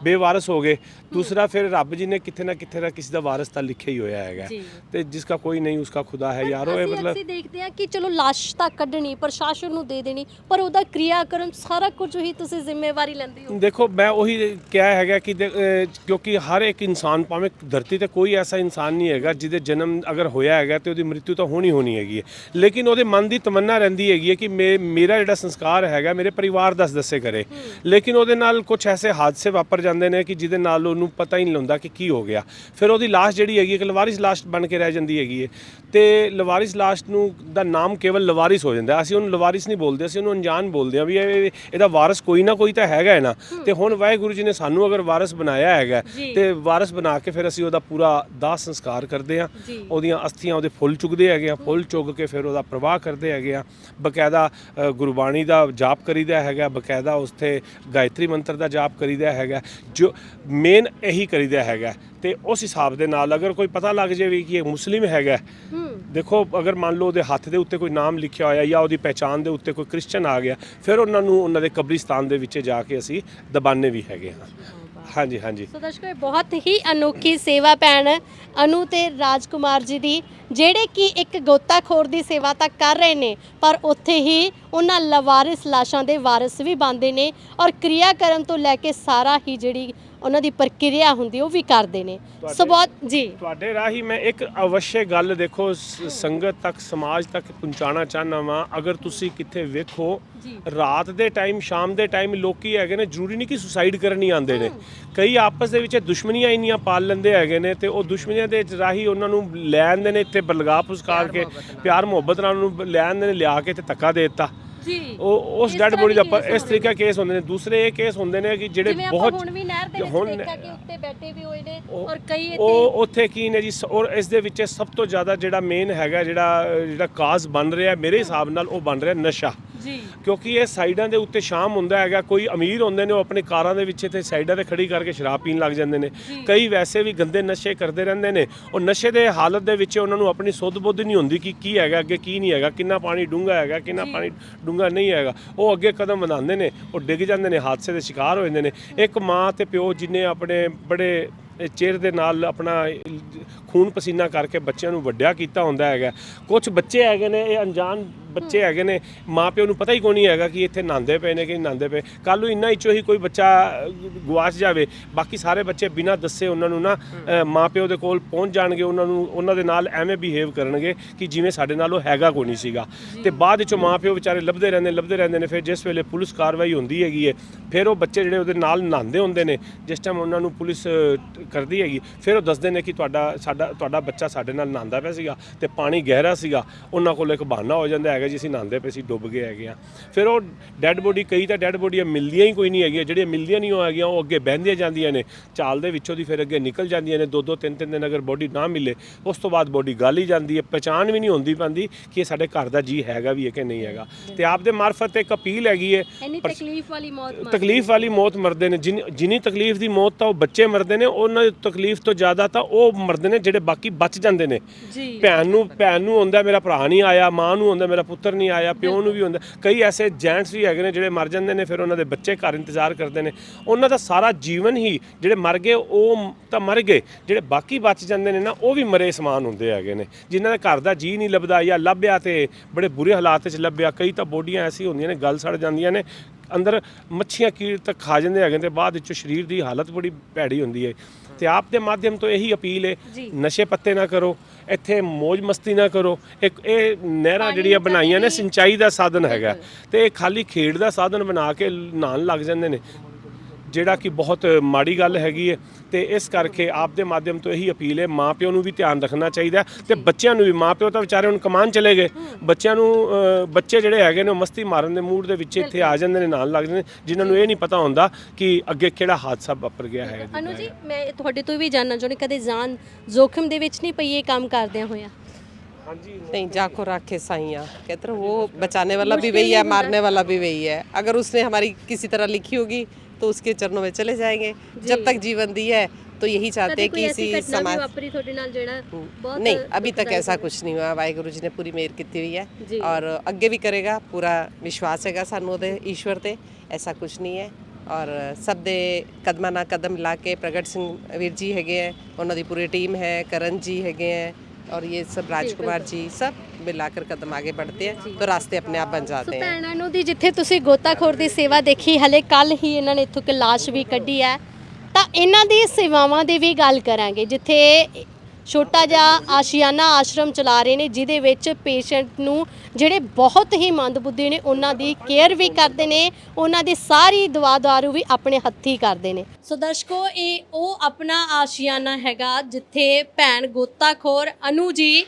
ਬੇਵਾਰਸ ਹੋ ਗਏ, ਦੂਸਰਾ ਫਿਰ ਰੱਬ ਜੀ ਨੇ ਕਿਤੇ ਨਾ ਕਿਸੇ ਦਾ ਵਾਰਸ ਤਾਂ ਲਿਖਿਆ ਹੀ ਹੋਇਆ ਹੈਗਾ ਤੇ ਜਿਸਕਾ ਕੋਈ ਨਹੀਂ ਉਸਕਾ ਖੁਦਾ ਹੈ ਯਾਰੋ। ਇਹ ਮਤਲਬ ਅਸੀਂ ਦੇਖਦੇ ਹਾਂ ਕਿ ਚਲੋ ਲਾਸ਼ ਤਾਂ ਕੱਢਣੀ, ਪ੍ਰਸ਼ਾਸਨ ਨੂੰ ਦੇ ਦੇਣੀ, ਪਰ ਉਹਦਾ ਕਿਰਿਆਕਰਮ ਸਾਰਾ ਕੁਝ ਹੀ ਤੁਸੀਂ ਜ਼ਿੰਮੇਵਾਰੀ ਲੈਂਦੇ ਹੋ। ਦੇਖੋ ਮੈਂ ਉਹੀ ਕਿਹਾ ਹੈਗਾ ਕਿ ਕਿਉਂਕਿ ਹਰ ਇੱਕ ਇਨਸਾਨ, ਭਾਵੇਂ ਧਰਤੀ ਤੇ ਕੋਈ ਐਸਾ ਇਨਸਾਨ ਨਹੀਂ ਹੈਗਾ ਜਿਹਦੇ ਜਨਮ ਅਗਰ ਹੋਇਆ ਹੈਗਾ ਤੇ ਉਹਦੀ ਮ੍ਰਿਤੂ ਤਾਂ ਹੋਣੀ ਹੈਗੀ ਹੈ, ਲੇਕਿਨ ਉਹਦੇ ਮਨ ਦੀ ਤਮੰਨਾ ਰਹਿੰਦੀ ਹੈਗੀ ਹੈ ਕਿ ਮੇਰਾ ਜਿਹੜਾ ਸੰਸਕਾਰ ਹੈਗਾ ਮੇਰੇ ਪਰਿਵਾਰ ਦੱਸੇ ਕਰੇ। ਲੇਕਿਨ ਉਹਦੇ ਨਾਲ ਕੁਝ ਐਸੇ ਹਾਦਸੇ ਵਾਪਰ ਜਾਂਦੇ ਨੇ ਕਿ ਜਿਹਦੇ ਨਾਲ ਉਹਨੂੰ ਪਤਾ ਹੀ ਨਹੀਂ ਹੁੰਦਾ ਕਿ ਕੀ ਹੋ ਗਿਆ। ਫਿਰ ਉਹਦੀ ਲਾਸ਼ ਜਿਹੜੀ ਹੈਗੀ ਕਿ ਲਵਾਰਿਸ ਲਾਸ਼ ਬਣ ਕੇ ਰਹਿ ਜਾਂਦੀ ਹੈਗੀ ਹੈ ਤੇ ਲਵਾਰਿਸ ਲਾਸ਼ ਨੂੰ ਦਾ ਨਾਮ ਕੇਵਲ ਲਵਾਰਿਸ ਹੋ ਜਾਂਦਾ। ਅਸੀਂ ਉਹਨੂੰ ਲਵਾਰਿਸ ਨਹੀਂ ਬੋਲਦੇ, ਅਸੀਂ ਉਹਨੂੰ ਅਣਜਾਣ ਬੋਲਦੇ ਹਾਂ ਵੀ ਇਹਦਾ ਵਾਰਸ ਕੋਈ ਨਾ ਕੋਈ ਤਾਂ ਹੈਗਾ ਹੈ ਨਾ। ਤੇ ਹੁਣ ਵਾਹਿਗੁਰੂ ਜੀ ਨੇ ਸਾਨੂੰ ਅਗਰ ਵਾਰਸ ਬਣਾਇਆ ਹੈਗਾ ਤੇ ਵਾਰਸ ਬਣਾ ਕੇ ਫਿਰ ਅਸੀਂ ਉਹਦਾ ਪੂਰਾ ਦਾਹ ਸੰਸਕਾਰ ਕਰਦੇ ਹਾਂ, ਉਹਦੀਆਂ ਅਸਥੀਆਂ ਉਹਦੇ ਫੁੱਲ ਚੁਗਦੇ ਹੈਗੇ ਆ, ਫੁੱਲ ਚੁਗ ਕੇ ਫਿਰ ਉਹਦਾ ਪ੍ਰਵਾਹ ਕਰਦੇ ਹੈਗੇ ਆ। ਬਕਾਇਦਾ ਗੁਰਬਾਣੀ ਦਾ ਜਾਪ ਕਰੀਦਾ ਹੈਗਾ, ਬਕਾਇਦਾ ਉਸ 'ਤੇ ਗਾਇਤਰੀ ਮੰਤਰ ਦਾ ਜਾਪ ਕਰੀਦਾ ਹੈਗਾ, ਜੋ ਮੇਨ ਇਹੀ ਕਰੀਦਾ ਹੈਗਾ। ਤੇ ਉਸ ਹਿਸਾਬ ਦੇ ਨਾਲ ਅਗਰ ਕੋਈ ਪਤਾ ਲੱਗ ਜਾਵੇ ਕਿ ਇਹ ਮੁਸਲਿਮ ਹੈਗਾ, ਦੇਖੋ ਅਗਰ ਮੰਨ ਲਓ ਉਹਦੇ ਹੱਥ ਦੇ ਉੱਤੇ ਕੋਈ ਨਾਮ ਲਿਖਿਆ ਹੋਇਆ ਜਾਂ ਉਹਦੀ ਪਹਿਚਾਣ ਦੇ ਉੱਤੇ ਕੋਈ ਕ੍ਰਿਸਚਨ ਆ ਗਿਆ, ਫਿਰ ਉਹਨਾਂ ਨੂੰ ਉਹਨਾਂ ਦੇ ਕਬਰਿਸਤਾਨ ਦੇ ਵਿੱਚ ਜਾ ਕੇ ਅਸੀਂ ਦਬਾਨੇ ਵੀ ਹੈਗੇ ਹਾਂ। ਹਾਂਜੀ ਸੋ ਦਰਸ਼ਕੋ, ਇਹ ਬਹੁਤ ਹੀ ਅਨੋਖੀ ਸੇਵਾ ਭੈਣ ਅਨੂ ਤੇ ਰਾਜਕੁਮਾਰ ਜੀ ਦੀ, ਜਿਹੜੇ ਕਿ ਇੱਕ ਗੋਤਾਖੋਰ ਦੀ ਸੇਵਾ ਤਾਂ ਕਰ ਰਹੇ ਨੇ ਪਰ ਉੱਥੇ ਹੀ ਉਹਨਾਂ ਲਵਾਰਿਸ ਲਾਸ਼ਾਂ ਦੇ ਵਾਰਿਸ ਵੀ ਬਣਦੇ ਨੇ ਔਰ ਕਿਰਿਆਕਰਮ ਤੋਂ ਲੈ ਕੇ ਸਾਰਾ ਹੀ ਜਿਹੜੀ ਉਹਨਾਂ ਦੀ ਪ੍ਰਕਿਰਿਆ ਹੁੰਦੀ ਉਹ ਵੀ ਕਰਦੇ ਨੇ। ਸੋ ਬਹੁਤ ਜੀ ਤੁਹਾਡੇ ਰਾਹੀਂ ਮੈਂ ਇੱਕ ਅਵਸ਼ਯ ਗੱਲ ਦੇਖੋ ਸੰਗਤ ਤੱਕ, ਸਮਾਜ ਤੱਕ ਪਹੁੰਚਾਉਣਾ ਚਾਹੁੰਦਾ ਵਾਂ। ਅਗਰ ਤੁਸੀਂ ਕਿੱਥੇ ਵੇਖੋ ਰਾਤ ਦੇ ਟਾਈਮ, ਸ਼ਾਮ ਦੇ ਟਾਈਮ ਲੋਕੀ ਹੈਗੇ ਨੇ, ਜ਼ਰੂਰੀ ਨਹੀਂ ਕਿ ਸੁਸਾਈਡ ਕਰਨ ਹੀ ਆਉਂਦੇ ਨੇ, ਕਈ ਆਪਸ ਦੇ ਵਿੱਚ ਦੁਸ਼ਮਣੀਆਂ ਇੰਨੀਆਂ ਪਾਲ ਲੈਂਦੇ ਹੈਗੇ ਨੇ ਤੇ ਉਹ ਦੁਸ਼ਮਣੀਆਂ ਦੇ ਰਾਹੀਂ ਉਹਨਾਂ ਨੂੰ ਲੈ ਆਉਂਦੇ ਨੇ ਇੱਥੇ ਬਲਗਾ ਪੁਸਕਾਰ ਕੇ, ਪਿਆਰ ਮੁਹੱਬਤ ਨਾਲ ਉਹਨੂੰ ਲੈ ਆਉਂਦੇ ਨੇ, ਲਿਆ ਕੇ ਤੇ ਧੱਕਾ ਦੇ ਦਿੱਤਾ ਉਹ ਉਸ ਡੈਡ ਬੋਡੀ ਦਾ। ਇਸ ਤਰੀਕੇ ਕੇਸ ਹੁੰਦੇ ਨੇ। ਦੂਸਰੇ ਇਹ ਕੇਸ ਹੁੰਦੇ ਨੇ ਕਿ ਜਿਹੜੇ ਬਹੁਤ ਹੁਣ ਵੀ ਨਹਿਰ ਦੇ ਵਿੱਚ ਦੇਖਿਆ ਕਿ ਉੱਤੇ ਬੈਠੇ ਵੀ ਹੋਏ ਨੇ ਔਰ ਕਈ ਉਹ ਉੱਥੇ ਕੀ ਨੇ ਜੀ। ਔਰ ਇਸ ਦੇ ਵਿੱਚ ਸਭ ਤੋਂ ਜ਼ਿਆਦਾ ਜਿਹੜਾ ਮੇਨ ਹੈਗਾ, ਜਿਹੜਾ ਕਾਜ਼ ਬਣ ਰਿਹਾ ਮੇਰੇ ਹਿਸਾਬ ਨਾਲ, ਉਹ ਬਣ ਰਿਹਾ ਨਸ਼ਾ। ਕਿਉਂਕਿ ਇਹ ਸਾਈਡਾਂ ਦੇ ਉੱਤੇ ਸ਼ਾਮ ਹੁੰਦਾ ਹੈਗਾ, ਕੋਈ ਅਮੀਰ ਹੁੰਦੇ ਨੇ ਉਹ ਆਪਣੇ ਕਾਰਾਂ ਦੇ ਵਿੱਚ ਤੇ ਸਾਈਡਾਂ ਤੇ ਖੜੀ ਕਰਕੇ ਸ਼ਰਾਬ ਪੀਣ ਲੱਗ ਜਾਂਦੇ ਨੇ, ਕਈ ਵੈਸੇ ਵੀ ਗੰਦੇ ਨਸ਼ੇ ਕਰਦੇ ਰਹਿੰਦੇ ਨੇ। ਉਹ ਨਸ਼ੇ ਦੇ ਹਾਲਤ ਦੇ ਵਿੱਚ ਉਹਨਾਂ ਨੂੰ ਆਪਣੀ ਸੁੱਧ ਬੁੱਧ ਨਹੀਂ ਹੁੰਦੀ ਕਿ ਕੀ ਹੈਗਾ ਅੱਗੇ ਕੀ ਨਹੀਂ ਹੈਗਾ, ਕਿੰਨਾ ਪਾਣੀ ਡੂੰਘਾ ਹੈਗਾ ਕਿੰਨਾ ਪਾਣੀ ਡੂੰਘਾ ਨਹੀਂ ਹੈਗਾ। ਉਹ ਅੱਗੇ ਕਦਮ ਵਧਾਉਂਦੇ ਨੇ, ਉਹ ਡਿੱਗ ਜਾਂਦੇ ਨੇ, ਹਾਦਸੇ ਦੇ ਸ਼ਿਕਾਰ ਹੋ ਜਾਂਦੇ ਨੇ। ਇੱਕ ਮਾਂ ਤੇ ਪਿਓ ਜਿਨੇ ਆਪਣੇ ਬੜੇ ਚਿਹਰੇ ਦੇ ਨਾਲ ਆਪਣਾ ਖੂਨ ਪਸੀਨਾ ਕਰਕੇ ਬੱਚਿਆਂ ਨੂੰ ਵੱਡਿਆ ਕੀਤਾ ਹੁੰਦਾ ਹੈਗਾ। ਕੁਝ ਬੱਚੇ ਹੈਗੇ ਨੇ ਇਹ ਅਣਜਾਣ ਬੱਚੇ ਹੈਗੇ ਨੇ, ਮਾਂ ਪਿਓ ਨੂੰ ਪਤਾ ਹੀ ਕੋਈ ਨਹੀਂ ਹੈਗਾ ਕਿ ਇੱਥੇ ਨਹਾਉਂਦੇ ਪਏ ਨੇ ਕਿ ਨਹੀਂ ਨਹਾਉਂਦੇ ਪਏ। ਕੱਲ੍ਹ ਨੂੰ ਇੰਨਾ ਵਿੱਚੋਂ ਹੀ ਕੋਈ ਬੱਚਾ ਗਵਾਚ ਜਾਵੇ, ਬਾਕੀ ਸਾਰੇ ਬੱਚੇ ਬਿਨਾਂ ਦੱਸੇ ਉਹਨਾਂ ਨੂੰ ਨਾ ਮਾਂ ਪਿਓ ਦੇ ਕੋਲ ਪਹੁੰਚ ਜਾਣਗੇ, ਉਹਨਾਂ ਦੇ ਨਾਲ ਐਵੇਂ ਬਿਹੇਵ ਕਰਨਗੇ ਕਿ ਜਿਵੇਂ ਸਾਡੇ ਨਾਲ ਉਹ ਹੈਗਾ ਕੋਈ ਨਹੀਂ ਸੀਗਾ। ਤੇ ਬਾਅਦ ਵਿੱਚੋਂ ਮਾਂ ਪਿਓ ਵਿਚਾਰੇ ਲੱਭਦੇ ਰਹਿੰਦੇ ਨੇ। ਫਿਰ ਜਿਸ ਵੇਲੇ ਪੁਲਿਸ ਕਾਰਵਾਈ ਹੁੰਦੀ ਹੈਗੀ ਹੈ, ਫਿਰ ਉਹ ਬੱਚੇ ਜਿਹੜੇ ਉਹਦੇ ਨਾਲ ਨਹਾਉਂਦੇ ਹੁੰਦੇ ਨੇ, ਜਿਸ ਟਾਈਮ ਉਹਨਾਂ ਨੂੰ ਪੁਲਿਸ ਕਰਦੀ ਹੈਗੀ, ਫਿਰ ਉਹ ਦੱਸਦੇ ਨੇ ਕਿ ਤੁਹਾਡਾ ਬੱਚਾ ਸਾਡੇ ਨਾਲ ਨਹਾਉਂਦਾ ਪਿਆ ਸੀਗਾ ਤੇ ਪਾਣੀ ਗਹਿਰਾ ਸੀਗਾ। ਉਹਨਾਂ ਕੋਲ ਇੱਕ ਬਹਾਨਾ ਹੋ ਜਾਂਦਾ ਹੈਗਾ ਹੈਗਾ ਜੀ ਅਸੀਂ ਨਹਾਉਂਦੇ ਪਏ ਸੀ ਡੁੱਬ ਗਏ ਹੈਗੇ ਆ। ਫਿਰ ਉਹ ਡੈੱਡ ਬੋਡੀ, ਕਈ ਤਾਂ ਡੈੱਡ ਬੋਡੀਆਂ ਮਿਲਦੀਆਂ ਹੀ ਕੋਈ ਨਹੀਂ ਹੈਗੀਆਂ, ਜਿਹੜੀਆਂ ਮਿਲਦੀਆਂ ਨਹੀਂ ਉਹ ਹੈਗੀਆਂ ਉਹ ਅੱਗੇ ਬਹਿੰਦੀਆਂ ਜਾਂਦੀਆਂ ਨੇ ਚਾਲ ਦੇ ਵਿੱਚੋਂ ਦੀ, ਫਿਰ ਅੱਗੇ ਨਿਕਲ ਜਾਂਦੀਆਂ ਨੇ। 2-2 3-3 ਦਿਨ ਅਗਰ ਬੋਡੀ ਨਾ ਮਿਲੇ ਉਸ ਤੋਂ ਬਾਅਦ ਬੋਡੀ ਗਲ ਹੀ ਜਾਂਦੀ ਹੈ, ਪਹਿਚਾਣ ਵੀ ਨਹੀਂ ਹੁੰਦੀ ਪੈਂਦੀ ਕਿ ਇਹ ਸਾਡੇ ਘਰ ਦਾ ਜੀ ਹੈਗਾ ਵੀ ਹੈ ਕਿ ਨਹੀਂ ਹੈਗਾ। ਤੇ ਆਪ ਦੇ ਮਾਰਫਤ ਇੱਕ ਅਪੀਲ ਹੈਗੀ ਹੈ, ਇੰਨੀ ਤਕਲੀਫ ਵਾਲੀ ਮੌਤ ਤਕਲੀਫ ਵਾਲੀ ਮੌਤ ਮਰਦੇ ਨੇ, ਜਿੰਨੀ ਤਕਲੀਫ ਦੀ ਮੌਤ ਤਾਂ ਉਹ ਬੱਚੇ ਮਰਦੇ ਨੇ, ਉਹਨਾਂ ਦੀ ਤਕਲੀਫ ਤੋਂ ਜ਼ਿਆਦਾ ਤਾਂ ਉਹ ਮਰਦੇ ਨੇ ਜਿਹੜੇ ਬਾਕੀ ਬਚ ਜਾਂਦੇ ਨੇ। ਜੀ ਭੈਣ ਨੂੰ ਹੁੰਦਾ ਮੇਰਾ ਭਰਾ ਨਹੀਂ ਆਇਆ, ਮਾਂ ਨੂੰ ਹੁੰਦਾ ਮੇਰਾ ਪੁੱਤਰ ਨਹੀਂ ਆਇਆ, ਪਿਓ ਨੂੰ ਵੀ ਹੁੰਦਾ। ਕਈ ਐਸੇ ਜੈਂਟਸ ਵੀ ਹੈਗੇ ਨੇ ਜਿਹੜੇ ਮਰ ਜਾਂਦੇ ਨੇ, ਫਿਰ ਉਹਨਾਂ ਦੇ ਬੱਚੇ ਘਰ ਇੰਤਜ਼ਾਰ ਕਰਦੇ ਨੇ। ਉਹਨਾਂ ਦਾ ਸਾਰਾ ਜੀਵਨ ਹੀ, ਜਿਹੜੇ ਮਰ ਗਏ ਉਹ ਤਾਂ ਮਰ ਗਏ, ਜਿਹੜੇ ਬਾਕੀ ਬਚ ਜਾਂਦੇ ਨੇ ਨਾ ਉਹ ਵੀ ਮਰੇ ਸਮਾਨ ਹੁੰਦੇ ਹੈਗੇ ਨੇ, ਜਿਨ੍ਹਾਂ ਦੇ ਘਰ ਦਾ ਜੀ ਨਹੀਂ ਲੱਭਦਾ ਜਾਂ ਲੱਭਿਆ ਤੇ ਬੜੇ ਬੁਰੇ ਹਾਲਾਤ 'ਚ ਲੱਭਿਆ। ਕਈ ਤਾਂ ਬੋਡੀਆਂ ਐਸੀ ਹੁੰਦੀਆਂ ਨੇ ਗਲ ਸੜ ਜਾਂਦੀਆਂ ਨੇ, ਅੰਦਰ ਮੱਛੀਆਂ ਕੀੜ ਤੱਕ ਖਾ ਜਾਂਦੇ ਹੈਗੇ ਤੇ ਬਾਅਦ ਵਿੱਚੋਂ ਸਰੀਰ ਦੀ ਹਾਲਤ ਬੜੀ ਭੈੜੀ ਹੁੰਦੀ ਹੈ। ਤੇ ਆਪ ਦੇ ਮਾਧਿਅਮ ਤੋਂ ਇਹੀ ਅਪੀਲ ਹੈ, ਨਸ਼ੇ ਪੱਤੇ ਨਾ ਕਰੋ, ਇੱਥੇ ਮौज ਮਸਤੀ ਨਾ ਕਰੋ। ਇਹ ਨਹਿਰਾਂ ਜਿਹੜੀਆਂ ਬਣਾਈਆਂ ਨੇ ਸਿੰਚਾਈ ਦਾ ਸਾਧਨ ਹੈਗਾ ਤੇ ਇਹ ਖਾਲੀ ਖੇਡ ਦਾ ਸਾਧਨ ਬਣਾ ਕੇ ਨਹਾਉਣ ਲੱਗ ਜਾਂਦੇ ਨੇ, ਜਿਹੜਾ ਕਿ ਬਹੁਤ ਮਾੜੀ ਗੱਲ ਹੈਗੀ ਹੈ। ਤੇ ਇਸ ਕਰਕੇ ਆਪ ਦੇ ਮਾਧਿਅਮ ਤੋਂ ਇਹੀ ਅਪੀਲ ਹੈ, ਮਾਂ ਪਿਓ ਨੂੰ ਵੀ ਧਿਆਨ ਰੱਖਣਾ ਚਾਹੀਦਾ ਤੇ ਬੱਚਿਆਂ ਨੂੰ ਵੀ। ਮਾਂ ਪਿਓ ਤਾਂ ਵਿਚਾਰੇ ਹੁਣ ਕਮਾਨ ਚਲੇ ਗਏ, ਬੱਚਿਆਂ ਨੂੰ ਬੱਚੇ ਜਿਹੜੇ ਹੈਗੇ ਨੇ ਉਹ ਮਸਤੀ ਮਾਰਨ ਦੇ ਮੂਡ ਦੇ ਵਿੱਚ ਇੱਥੇ ਆ ਜਾਂਦੇ ਨੇ, ਨਾਲ ਲੱਗ ਜਾਂਦੇ ਨੇ, ਜਿਨ੍ਹਾਂ ਨੂੰ ਇਹ ਨਹੀਂ ਪਤਾ ਹੁੰਦਾ ਕਿ ਅੱਗੇ ਕਿਹੜਾ ਹਾਦਸਾ ਵਾਪਰ ਗਿਆ ਹੈ। ਅਨੂ ਜੀ, ਮੈਂ ਤੁਹਾਡੇ ਤੋਂ ਵੀ ਜਾਣਨਾ ਚਾਹੁੰਦੀ, ਕਦੇ ਜਾਨ जोखिम ਦੇ ਵਿੱਚ ਨਹੀਂ ਪਈ ਇਹ ਕੰਮ ਕਰਦਿਆਂ ਹੋਇਆ? नहीं, जाको राखे साइया कहते हैं, वो बचाने वाला भी वही है, मारने वाला भी वही है। अगर उसने हमारी किसी तरह लिखी होगी तो उसके चरणों में चले जाएंगे। जब तक जीवन दी है तो यही चाहते हैं कि इसी समाज नहीं, अभी तक ऐसा कुछ नहीं हुआ। वाहिगुरु जी ने पूरी मेहर की हुई है और अगे भी करेगा, पूरा विश्वास है सानू दे ईश्वर ते, ऐसा कुछ नहीं है। और सब दे कदमां नाल कदम ला के प्रगट सिंह वीर जी हैगे है, उन्हों दी पूरी टीम है, करण जी हैगे हैं और ये सब राजकुमार जी, सब मिलाकर कदम आगे बढ़ते हैं तो रास्ते अपने आप बन जाते हैं। ਭੈਣਾਂ ਨੂੰ ਦੀ ਜਿੱਥੇ ਤੁਸੀਂ ਗੋਤਾਖੋਰ ਦੀ ਸੇਵਾ ਦੇਖੀ, ਹਲੇ ਕੱਲ ਹੀ ਇਹਨਾਂ ਨੇ ਇੱਥੋਂ ਇੱਕ ਲਾਸ਼ ਵੀ ਕੱਢੀ ਹੈ, ਤਾਂ ਇਹਨਾਂ ਦੀ ਸੇਵਾਵਾਂ ਦੀ ਵੀ ਗੱਲ ਕਰਾਂਗੇ। ਜਿੱਥੇ ਛੋਟਾ ਜਿਹਾ ਆਸ਼ੀਆਨਾ ਆਸ਼ਰਮ ਚਲਾ ਰਹੇ ਨੇ, ਜਿਹਦੇ ਵਿੱਚ ਪੇਸ਼ੈਂਟ ਨੂੰ ਜਿਹੜੇ ਬਹੁਤ ਹੀ ਮੰਦਬੁੱਧੀ ਨੇ ਉਹਨਾਂ ਦੀ ਕੇਅਰ ਵੀ ਕਰਦੇ ਨੇ, ਉਹਨਾਂ ਦੀ ਸਾਰੀ ਦਵਾ ਦਾਰੂ ਵੀ ਆਪਣੇ ਹੱਥੀਂ ਕਰਦੇ ਨੇ। ਸੋ ਦਰਸ਼ਕੋ, ਇਹ ਉਹ ਆਪਣਾ ਆਸ਼ੀਆਨਾ ਹੈਗਾ ਜਿੱਥੇ ਭੈਣ ਗੋਤਾਖੋਰ ਅਨੂ ਜੀ,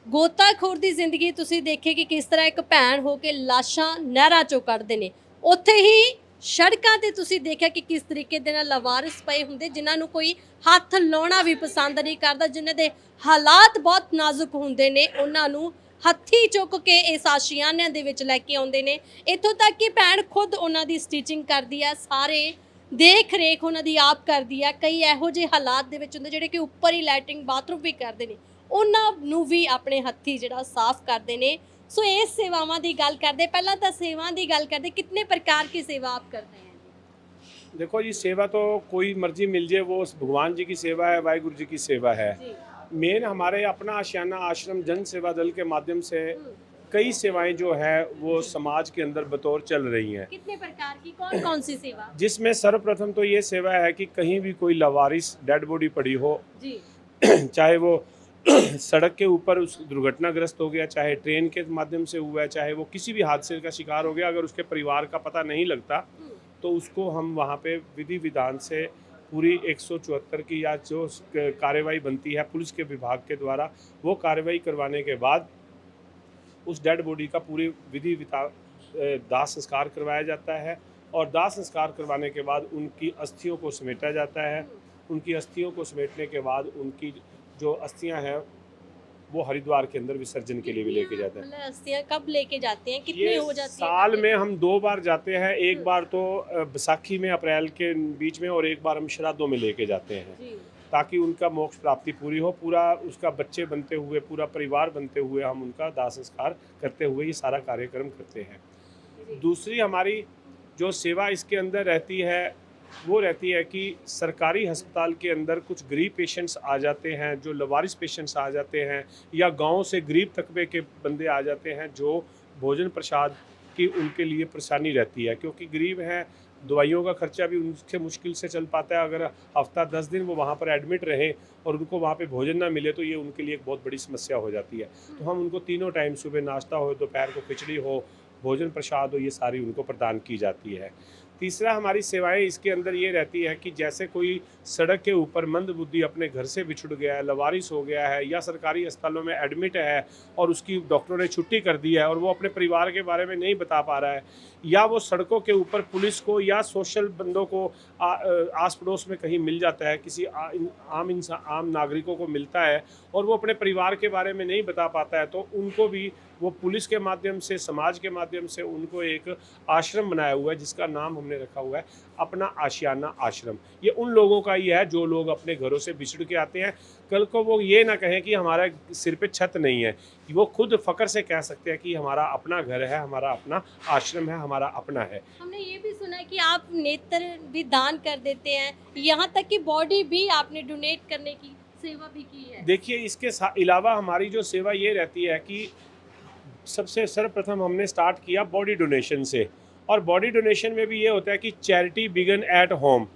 ਗੋਤਾਖੋਰ ਦੀ ਜ਼ਿੰਦਗੀ ਤੁਸੀਂ ਦੇਖੇ ਕਿ ਕਿਸ ਤਰ੍ਹਾਂ ਇੱਕ ਭੈਣ ਹੋ ਕੇ ਲਾਸ਼ਾਂ ਨਹਿਰਾਂ ਚੋਂ ਕੱਢਦੇ ਨੇ। ਉੱਥੇ ਹੀ ਸੜਕਾਂ ਤੇ ਤੁਸੀਂ ਦੇਖਿਆ ਕਿ ਕਿਸ ਤਰੀਕੇ ਦੇ ਨਾਲ ਲਵਾਰਿਸ ਪਏ ਹੁੰਦੇ, ਜਿਨ੍ਹਾਂ ਨੂੰ ਕੋਈ ਹੱਥ ਲਾਉਣਾ ਵੀ ਪਸੰਦ ਨਹੀਂ ਕਰਦਾ, ਜਿਨ੍ਹਾਂ ਦੇ ਹਾਲਾਤ ਬਹੁਤ ਨਾਜ਼ੁਕ ਹੁੰਦੇ ਨੇ, ਉਹਨਾਂ ਨੂੰ ਹੱਥੀ ਚੁੱਕ ਕੇ ਇਸ ਆਸ਼ੀਆਨਿਆਂ ਦੇ ਵਿੱਚ ਲੈ ਕੇ ਆਉਂਦੇ ਨੇ। ਇੱਥੋਂ ਤੱਕ ਕਿ ਭੈਣ ਖੁਦ ਉਹਨਾਂ ਦੀ ਸਟਿਚਿੰਗ ਕਰਦੀ ਹੈ, ਸਾਰੇ ਦੇਖ ਰੇਖ ਉਹਨਾਂ ਦੀ ਆਪ ਕਰਦੀ ਹੈ। ਕਈ ਇਹੋ ਜਿਹੇ ਹਾਲਾਤ ਦੇ ਵਿੱਚ ਹੁੰਦੇ ਜਿਹੜੇ ਕਿ ਉੱਪਰ ਹੀ ਲੈਟਰਿੰਗ ਬਾਥਰੂਮ ਵੀ ਕਰਦੇ ਨੇ, ਉਹਨਾਂ ਨੂੰ ਵੀ ਆਪਣੇ ਹੱਥੀ ਜਿਹੜਾ ਸਾਫ਼ ਕਰਦੇ ਨੇ। सो इस सेवावां दी गल करदे, पहला तो सेवा दी गल करदे, कितने प्रकार की सेवा आप करते हैं? देखो जी, सेवा तो कोई मर्जी मिल जाए, वो भगवान जी की सेवा है, वाहिगुरु जी की सेवा है। मेन हमारे अपना आशियाना आश्रम जन सेवा दल के माध्यम से कई सेवाएं जो है वो समाज के अंदर बतौर चल रही हैं। कितने प्रकार की, कौन कौन सी सेवा? जिसमें सर्वप्रथम तो ये सेवा है कि कहीं भी कोई लावारिस डेड बॉडी पड़ी हो जी, चाहे वो सड़क के ऊपर उस दुर्घटनाग्रस्त हो गया, चाहे ट्रेन के माध्यम से हुआ है, चाहे वो किसी भी हादसे का शिकार हो गया, अगर उसके परिवार का पता नहीं लगता तो उसको हम वहाँ पे विधि विधान से पूरी 174 की या जो कार्रवाई बनती है पुलिस के विभाग के द्वारा, वो कार्रवाई करवाने के बाद उस डेड बॉडी का पूरी विधि दाह संस्कार करवाया जाता है। और दाह संस्कार करवाने के बाद उनकी अस्थियों को समेटा जाता है। उनकी अस्थियों को समेटने के बाद उनकी जो अस्थियां हैं वो हरिद्वार के अंदर विसर्जन के लिए भी लेके जाते हैं। मतलब अस्थियां कब लेके जाते हैं, कितनी ये हो जाती है? साल में हम 2 बार जाते हैं, एक बार तो बैसाखी में अप्रैल के बीच में और एक बार हम श्राद्धों में लेके जाते हैं जी, ताकि उनका मोक्ष प्राप्ति पूरी हो। पूरा उसका बच्चे बनते हुए, पूरा परिवार बनते हुए हम उनका दाह संस्कार करते हुए ये सारा कार्यक्रम करते हैं। दूसरी हमारी जो सेवा इसके अंदर रहती है वो रहती है कि सरकारी अस्पताल के अंदर कुछ गरीब पेशेंट्स आ जाते हैं, जो लवारिस पेशेंट्स आ जाते हैं, या गांव से गरीब तबके के बंदे आ जाते हैं, जो भोजन प्रसाद की उनके लिए परेशानी रहती है, क्योंकि गरीब हैं, दवाइयों का खर्चा भी उनसे मुश्किल से चल पाता है। अगर हफ्ता 10 दिन वो वहाँ पर एडमिट रहें और उनको वहाँ पे भोजन ना मिले तो ये उनके लिए एक बहुत बड़ी समस्या हो जाती है। तो हम उनको तीनों टाइम, सुबह नाश्ता हो, दोपहर को खिचड़ी हो, भोजन प्रसाद हो, ये सारी उनको प्रदान की जाती है। तीसरा हमारी सेवाएं इसके अंदर ये रहती है कि जैसे कोई सड़क के ऊपर मंदबुद्धि अपने घर से बिछुड़ गया है, लवारिस हो गया है, या सरकारी अस्पतालों में एडमिट है और उसकी डॉक्टरों ने छुट्टी कर दी है और वो अपने परिवार के बारे में नहीं बता पा रहा है, या वो सड़कों के ऊपर पुलिस को या सोशल बंदों को आस पड़ोस में कहीं मिल जाता है, किसी आम नागरिकों को मिलता है और वो अपने परिवार के बारे में नहीं बता पाता है, तो उनको भी वो पुलिस के माध्यम से, समाज के माध्यम से उनको एक आश्रम बनाया हुआ है जिसका नाम हमने रखा हुआ है अपना आशियाना आश्रम। ये उन लोगों का ही है जो लोग अपने घरों से बिछड़ के आते हैं, कल को वो ये ना कहें कि हमारा सिर पे छत नहीं है, वो खुद फ़ख्र से कह सकते हैं कि हमारा अपना घर है, हमारा अपना आश्रम है, हमारा अपना है। हमने ये भी सुना है कि आप नेत्र भी दान कर देते हैं, यहाँ तक कि बॉडी भी आपने डोनेट करने की सेवा भी की है। देखिए, इसके अलावा हमारी जो सेवा ये रहती है कि सबसे सर्वप्रथम हमने स्टार्ट किया बॉडी डोनेशन से, और बॉडी डोनेशन में भी ये होता है कि चैरिटी बिगन एट होम,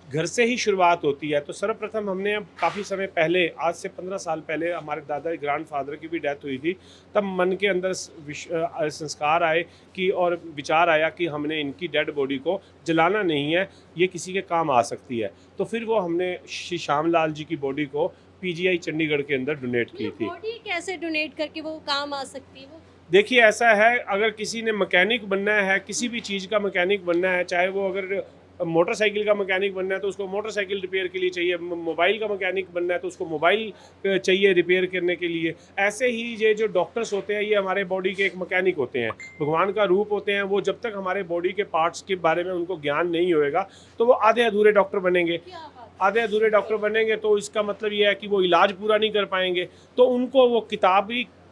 घर से ही शुरुआत होती है। तो सर्वप्रथम हमने काफ़ी समय पहले, आज से 15 साल पहले हमारे दादा ग्रैंडफादर की भी डेथ हुई थी, तब मन के अंदर संस्कार आए कि और विचार आया कि हमने इनकी डेड बॉडी को जलाना नहीं है, ये किसी के काम आ सकती है। तो फिर वो हमने श्री श्याम लाल जी की बॉडी को पीजीआई चंडीगढ़ के अंदर डोनेट की थी। बॉडी कैसे डोनेट करके वो काम आ सकती है? वो देखिए, ऐसा है, अगर किसी ने मैकेनिक बनना है, किसी भी चीज़ का मैकेनिक बनना है, चाहे वो अगर मोटरसाइकिल का मैकेनिक बनना है तो उसको मोटरसाइकिल रिपेयर के लिए चाहिए, मोबाइल का मैकेनिक बनना है तो उसको मोबाइल चाहिए रिपेयर करने के लिए। ऐसे ही ये जो डॉक्टर्स होते हैं ये हमारे बॉडी के एक मैकेनिक होते हैं, भगवान का रूप होते हैं। वो जब तक हमारे बॉडी के पार्ट्स के बारे में उनको ज्ञान नहीं होएगा तो वो आधे अधूरे डॉक्टर बनेंगे। आधे अधूरे डॉक्टर बनेंगे तो इसका मतलब ये है कि वो इलाज पूरा नहीं कर पाएंगे। तो उनको वो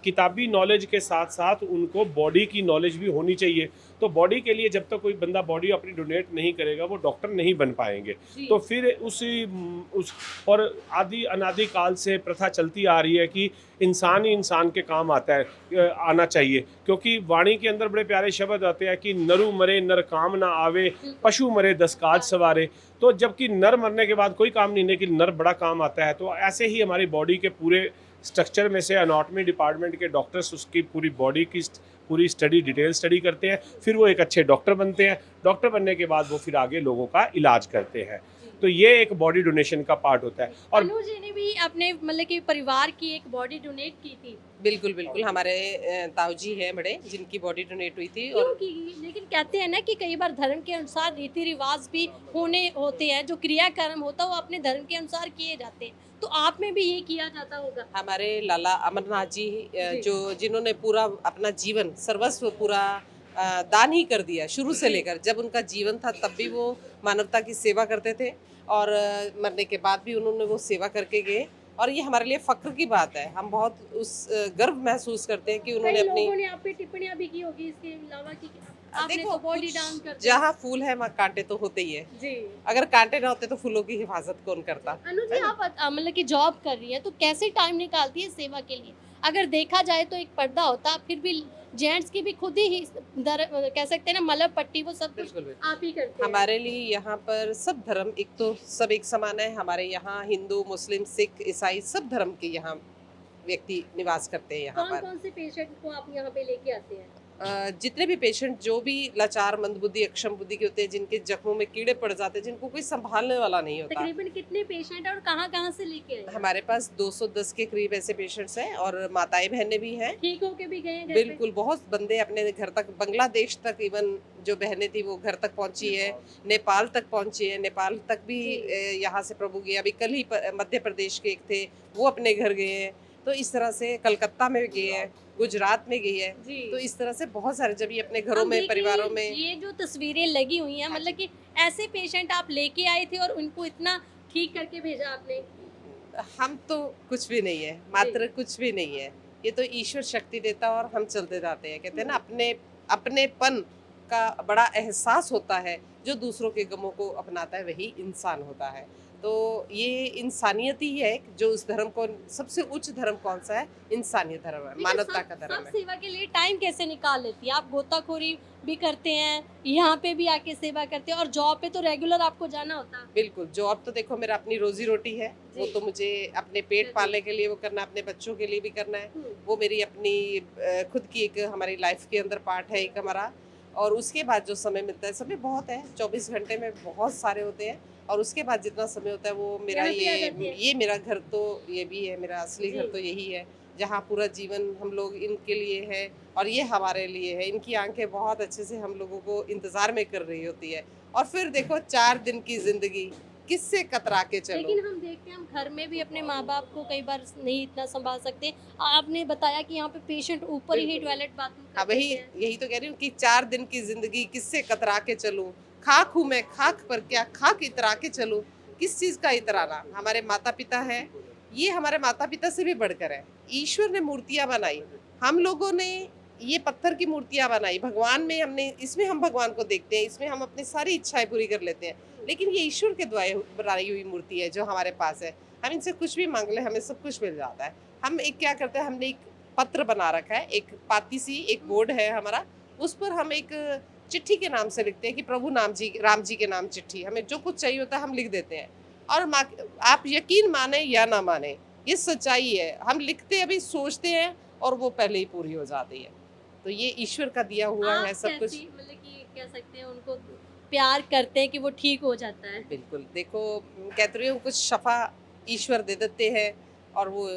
किताबी नॉलेज के साथ साथ उनको बॉडी की नॉलेज भी होनी चाहिए। तो बॉडी के लिए जब तक कोई बंदा बॉडी अपनी डोनेट नहीं करेगा वो डॉक्टर नहीं बन पाएंगे। तो फिर उस और अनादि काल से प्रथा चलती आ रही है कि इंसान ही इंसान के काम आना चाहिए, क्योंकि वाणी के अंदर बड़े प्यारे शब्द आते हैं कि नरु मरे नर काम ना आवे, पशु मरे 10 काज सवारे। तो जबकि नर मरने के बाद कोई काम नहीं, लेकिन नर बड़ा काम आता है। तो ऐसे ही हमारी बॉडी के पूरे स्ट्रक्चर में से एनाटॉमी डिपार्टमेंट के डॉक्टर्स उसकी पूरी बॉडी की पूरी डिटेल स्टडी करते हैं, फिर वो एक अच्छे डॉक्टर बनते हैं। डॉक्टर बनने के बाद वो फिर आगे लोगों का इलाज करते हैं। तो ये एक बॉडी डोनेशन का पार्ट होता है। और अनु जी ने भी अपने मतलब कि परिवार की एक बॉडी डोनेट की थी। बिल्कुल बिल्कुल, हमारे ताऊ जी हैं बड़े, जिनकी बॉडी डोनेट हुई थी। क्यों की? लेकिन कहते हैं ना कि कई बार धर्म के अनुसार रीति रिवाज भी होते हैं, जो क्रियाकर्म होता है वो अपने धर्म के अनुसार किए जाते हैं, तो आप में भी ये किया जाता होगा। हमारे लाला अमरनाथ जी जिन्होंने पूरा अपना जीवन सर्वस्व पूरा दान ही कर दिया शुरू से लेकर, जब उनका जीवन था तब भी वो मानवता की सेवा करते थे और मरने के बाद भी उन्होंने वो सेवा करके गए। और ये हमारे लिए फक्र की बात है, हम बहुत गर्व महसूस करते हैं कि उन्होंने अपनी लोगों ने आप पे टिप्पणियां भी की होगी इसके अलावा कि आपने देखो, तो बॉडी दान कर दी। जहाँ फूल है वहाँ कांटे तो होते ही है जी। अगर कांटे ना होते तो फूलों की हिफाजत कौन करता। अनु जी, आप मतलब कि जॉब कर रही है तो कैसे टाइम निकालती है सेवा के लिए? अगर देखा जाए तो एक पर्दा होता, फिर भी जेंट्स की भी खुद ही कह सकते हैं ना, मलहम पट्टी वो सब कुछ आप ही करते हैं। हमारे लिए यहाँ पर सब धर्म सब एक समान है। हमारे यहाँ हिंदू, मुस्लिम, सिख, ईसाई सब धर्म के यहाँ व्यक्ति निवास करते हैं यहाँ पर। कौन से पेशेंट को आप यहाँ पे लेके आते हैं? जितने भी पेशेंट जो भी लाचार, मंदबुद्धि, अक्षम बुद्धि के होते हैं, जिनके जख्मों में कीड़े पड़ जाते हैं, जिनको कोई संभालने वाला नहीं होता। तकरीबन कितने पेशेंट और कहाँ से लेके आए? हमारे पास 210 के करीब ऐसे पेशेंट्स हैं और माताएं बहनें भी हैं। ठीक होके भी गए हैं घर पे? बिल्कुल, बहुत बंदे अपने घर तक, बांग्लादेश तक, इवन जो बहनें थी वो घर तक पहुंची है, नेपाल तक पहुंची है। नेपाल तक भी यहाँ से प्रभु गए। अभी कल ही मध्य प्रदेश के एक थे, वो अपने घर गए हैं। तो इस तरह से कलकत्ता में गए हैं, गुजरात में गई है। तो इस तरह से बहुत सारे, जब ये अपने घरों में, परिवारों में। ये जो तस्वीरें लगी हुई हैं, मतलब कि ऐसे पेशेंट आप लेके आए थे और उनको इतना ठीक करके भेजा आपने? हम तो कुछ भी नहीं है, मात्र कुछ भी नहीं है। ये तो ईश्वर शक्ति देता और हम चलते जाते हैं। कहते हैं ना, अपनेपन का बड़ा एहसास होता है। जो दूसरों के गमों को अपनाता है वही इंसान होता है। तो ये इंसानियत ही है जो उस धर्म को, सबसे उच्च धर्म कौन सा है? इंसानियत धर्म है, मानवता का धर्म है। सेवा के लिए टाइम कैसे निकाल लेती है? आप गोताखोरी भी करते हैं, यहाँ पे भी आके सेवा करते हैं, और जॉब पे तो रेगुलर आपको जाना होता है। बिल्कुल, जॉब तो देखो मेरा अपनी रोजी रोटी है, वो तो मुझे अपने पेट पालने के लिए वो करना, अपने बच्चों के लिए भी करना है। वो मेरी अपनी खुद की एक हमारी लाइफ के अंदर पार्ट है एक हमारा। और उसके बाद जो समय मिलता है, समय बहुत है, 24 घंटे में बहुत सारे होते हैं। और उसके बाद जितना समय होता है वो मेरा यहाँ पे आ जाती है। ये मेरा घर तो ये भी है, मेरा असली घर जी। तो यही है, जहाँ पूरा जीवन हम लोग इनके लिए है और ये हमारे लिए है। इनकी आंखें बहुत अच्छे से हम लोगों को इंतज़ार में कर रही होती है। और फिर देखो 4 दिन की ज़िंदगी, किससे कतरा के चलो। लेकिन हम देखते हैं हम घर में भी अपने माँ बाप को कई बार नहीं इतना संभाल सकते। आपने बताया कि यहाँ पे पेशेंट ऊपर ही बिल्कुल। टॉयलेट बाथरूम हाँ, कर वही देते हैं। यही तो कह रही हूँ कि 4 दिन की ज़िंदगी किससे कतरा के चलूँ? खाक हूँ मैं, खाक पर क्या खाक इतरा के चलूँ? किस चीज़ का इतराना? हमारे माता-पिता हैं, ये हमारे माता-पिता से भी बढ़कर है। ईश्वर ने मूर्तियाँ बनाई, हम लोगों ने ये पत्थर की मूर्तियाँ बनाई। भगवान में हमने इसमें हम भगवान को देखते हैं, इसमें हम अपनी सारी इच्छाएँ पूरी कर लेते हैं। लेकिन ये ईश्वर के द्वारा बनाई हुई मूर्ति है जो हमारे पास है। हम इनसे कुछ भी माँग लें, हमें सब कुछ मिल जाता है। हम एक क्या करते हैं, हमने एक पत्र बना रखा है, एक पाती सी एक बोर्ड है हमारा, उस पर हम एक चिट्ठी के नाम से लिखते हैं कि प्रभु राम जी के नाम चिट्ठी। हमें जो कुछ चाहिए होता है हम लिख देते हैं। और आप यकीन माने या ना माने, ये सच्चाई है। हम लिखते अभी सोचते हैं और वो पहले ही पूरी हो जाती है। तो ये ईश्वर का दिया हुआ आप है सब कुछ। कैसी मतलब कि कह सकते हैं उनको प्यार करते हैं कि वो ठीक हो जाता है। बिल्कुल, देखो कहते रही हूँ कुछ शफ़ा ईश्वर दे देते हैं और वो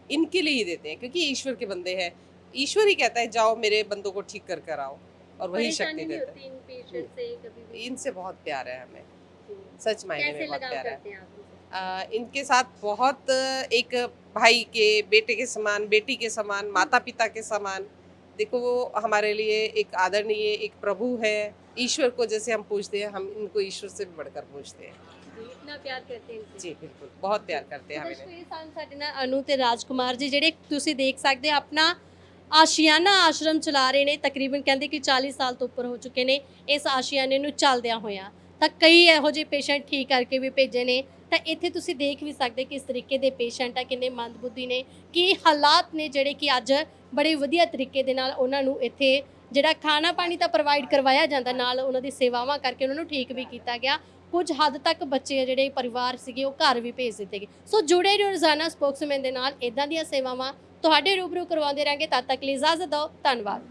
इनके लिए ही देते हैं क्योंकि ईश्वर के बंदे हैं। ईश्वर ही कहता है जाओ मेरे बंदों को ठीक कर कर आओ, और वही शक्ति परेशानी नहीं देता होती इन पेशेंट से कभी भी। है। इनसे बहुत प्यार है हमें, जी। सच मायने कैसे में बहुत लगाव प्यार है। करते हैं आप इनसे? इनके साथ बहुत एक भाई के बेटे के समान, बेटी के समान, माता-पिता के समान। देखो वो हमारे लिए एक आदरणीय एक प्रभु है। ईश्वर को जैसे हम पूजते हैं, हम इनको ईश्वर से भी बढ़कर पूजते हैं। जी, इतना प्यार करते हैं इनसे। जी, बिल्कुल, बहुत प्यार करते हैं हम ਦਰਸ਼ਕੋ इन्हें। ਇਹ ਸਨ ਸਾਡੇ ਨਾਲ ਅਨੂ ਤੇ ਰਾਜਕੁਮਾਰ ਜੀ ਜਿਹੜੇ ਤੁਸੀਂ ਦੇਖ ਸਕਦੇ ਹੋ ਆਪਣਾ ਆਸ਼ੀਆਨਾ ਆਸ਼ਰਮ ਚਲਾ ਰਹੇ ਨੇ। ਤਕਰੀਬਨ ਕਹਿੰਦੇ ਕਿ 40 ਸਾਲ ਤੋਂ ਉੱਪਰ ਹੋ ਚੁੱਕੇ ਨੇ ਇਸ ਆਸ਼ੀਆਨੇ ਨੂੰ ਚੱਲਦਿਆਂ ਹੋਇਆਂ। ਤਾਂ ਕਈ ਇਹੋ ਜਿਹੇ ਪੇਸ਼ੈਂਟ ਠੀਕ ਕਰਕੇ ਵੀ ਭੇਜੇ ਨੇ। ਤਾਂ ਇੱਥੇ ਤੁਸੀਂ ਦੇਖ ਵੀ ਸਕਦੇ ਕਿਸ ਤਰੀਕੇ ਦੇ ਪੇਸ਼ੈਂਟ ਆ, ਕਿੰਨੇ ਮੰਦਬੁੱਧੀ ਨੇ, ਕੀ ਹਾਲਾਤ ਨੇ ਜਿਹੜੇ ਕਿ ਅੱਜ ਬੜੇ ਵਧੀਆ ਤਰੀਕੇ ਦੇ ਨਾਲ ਉਹਨਾਂ ਨੂੰ ਇੱਥੇ ਜਿਹੜਾ ਖਾਣਾ ਪਾਣੀ ਤਾਂ ਪ੍ਰੋਵਾਈਡ ਕਰਵਾਇਆ ਜਾਂਦਾ, ਨਾਲ ਉਹਨਾਂ ਦੀ ਸੇਵਾਵਾਂ ਕਰਕੇ ਉਹਨਾਂ ਨੂੰ ਠੀਕ ਵੀ ਕੀਤਾ ਗਿਆ। ਕੁਝ ਹੱਦ ਤੱਕ ਬੱਚੇ ਆ ਜਿਹੜੇ ਪਰਿਵਾਰ ਸੀਗੇ ਉਹ ਘਰ ਵੀ ਭੇਜ ਦਿੱਤੇ ਗਏ। ਸੋ ਜੁੜੇ ਰਹੋ ਰੋਜ਼ਾਨਾ ਸਪੋਕਸਮੈਨ ਦੇ ਨਾਲ, ਇਦਾਂ ਦੀਆਂ ਸੇਵਾਵਾਂ ਤੁਹਾਡੇ ਰੂਬਰੂ ਕਰਵਾਉਂਦੇ ਰਾਂਗੇ। ਤਦ ਤੱਕ ਲਈ ਇਜਾਜ਼ਤ ਦਿਓ, ਧੰਨਵਾਦ।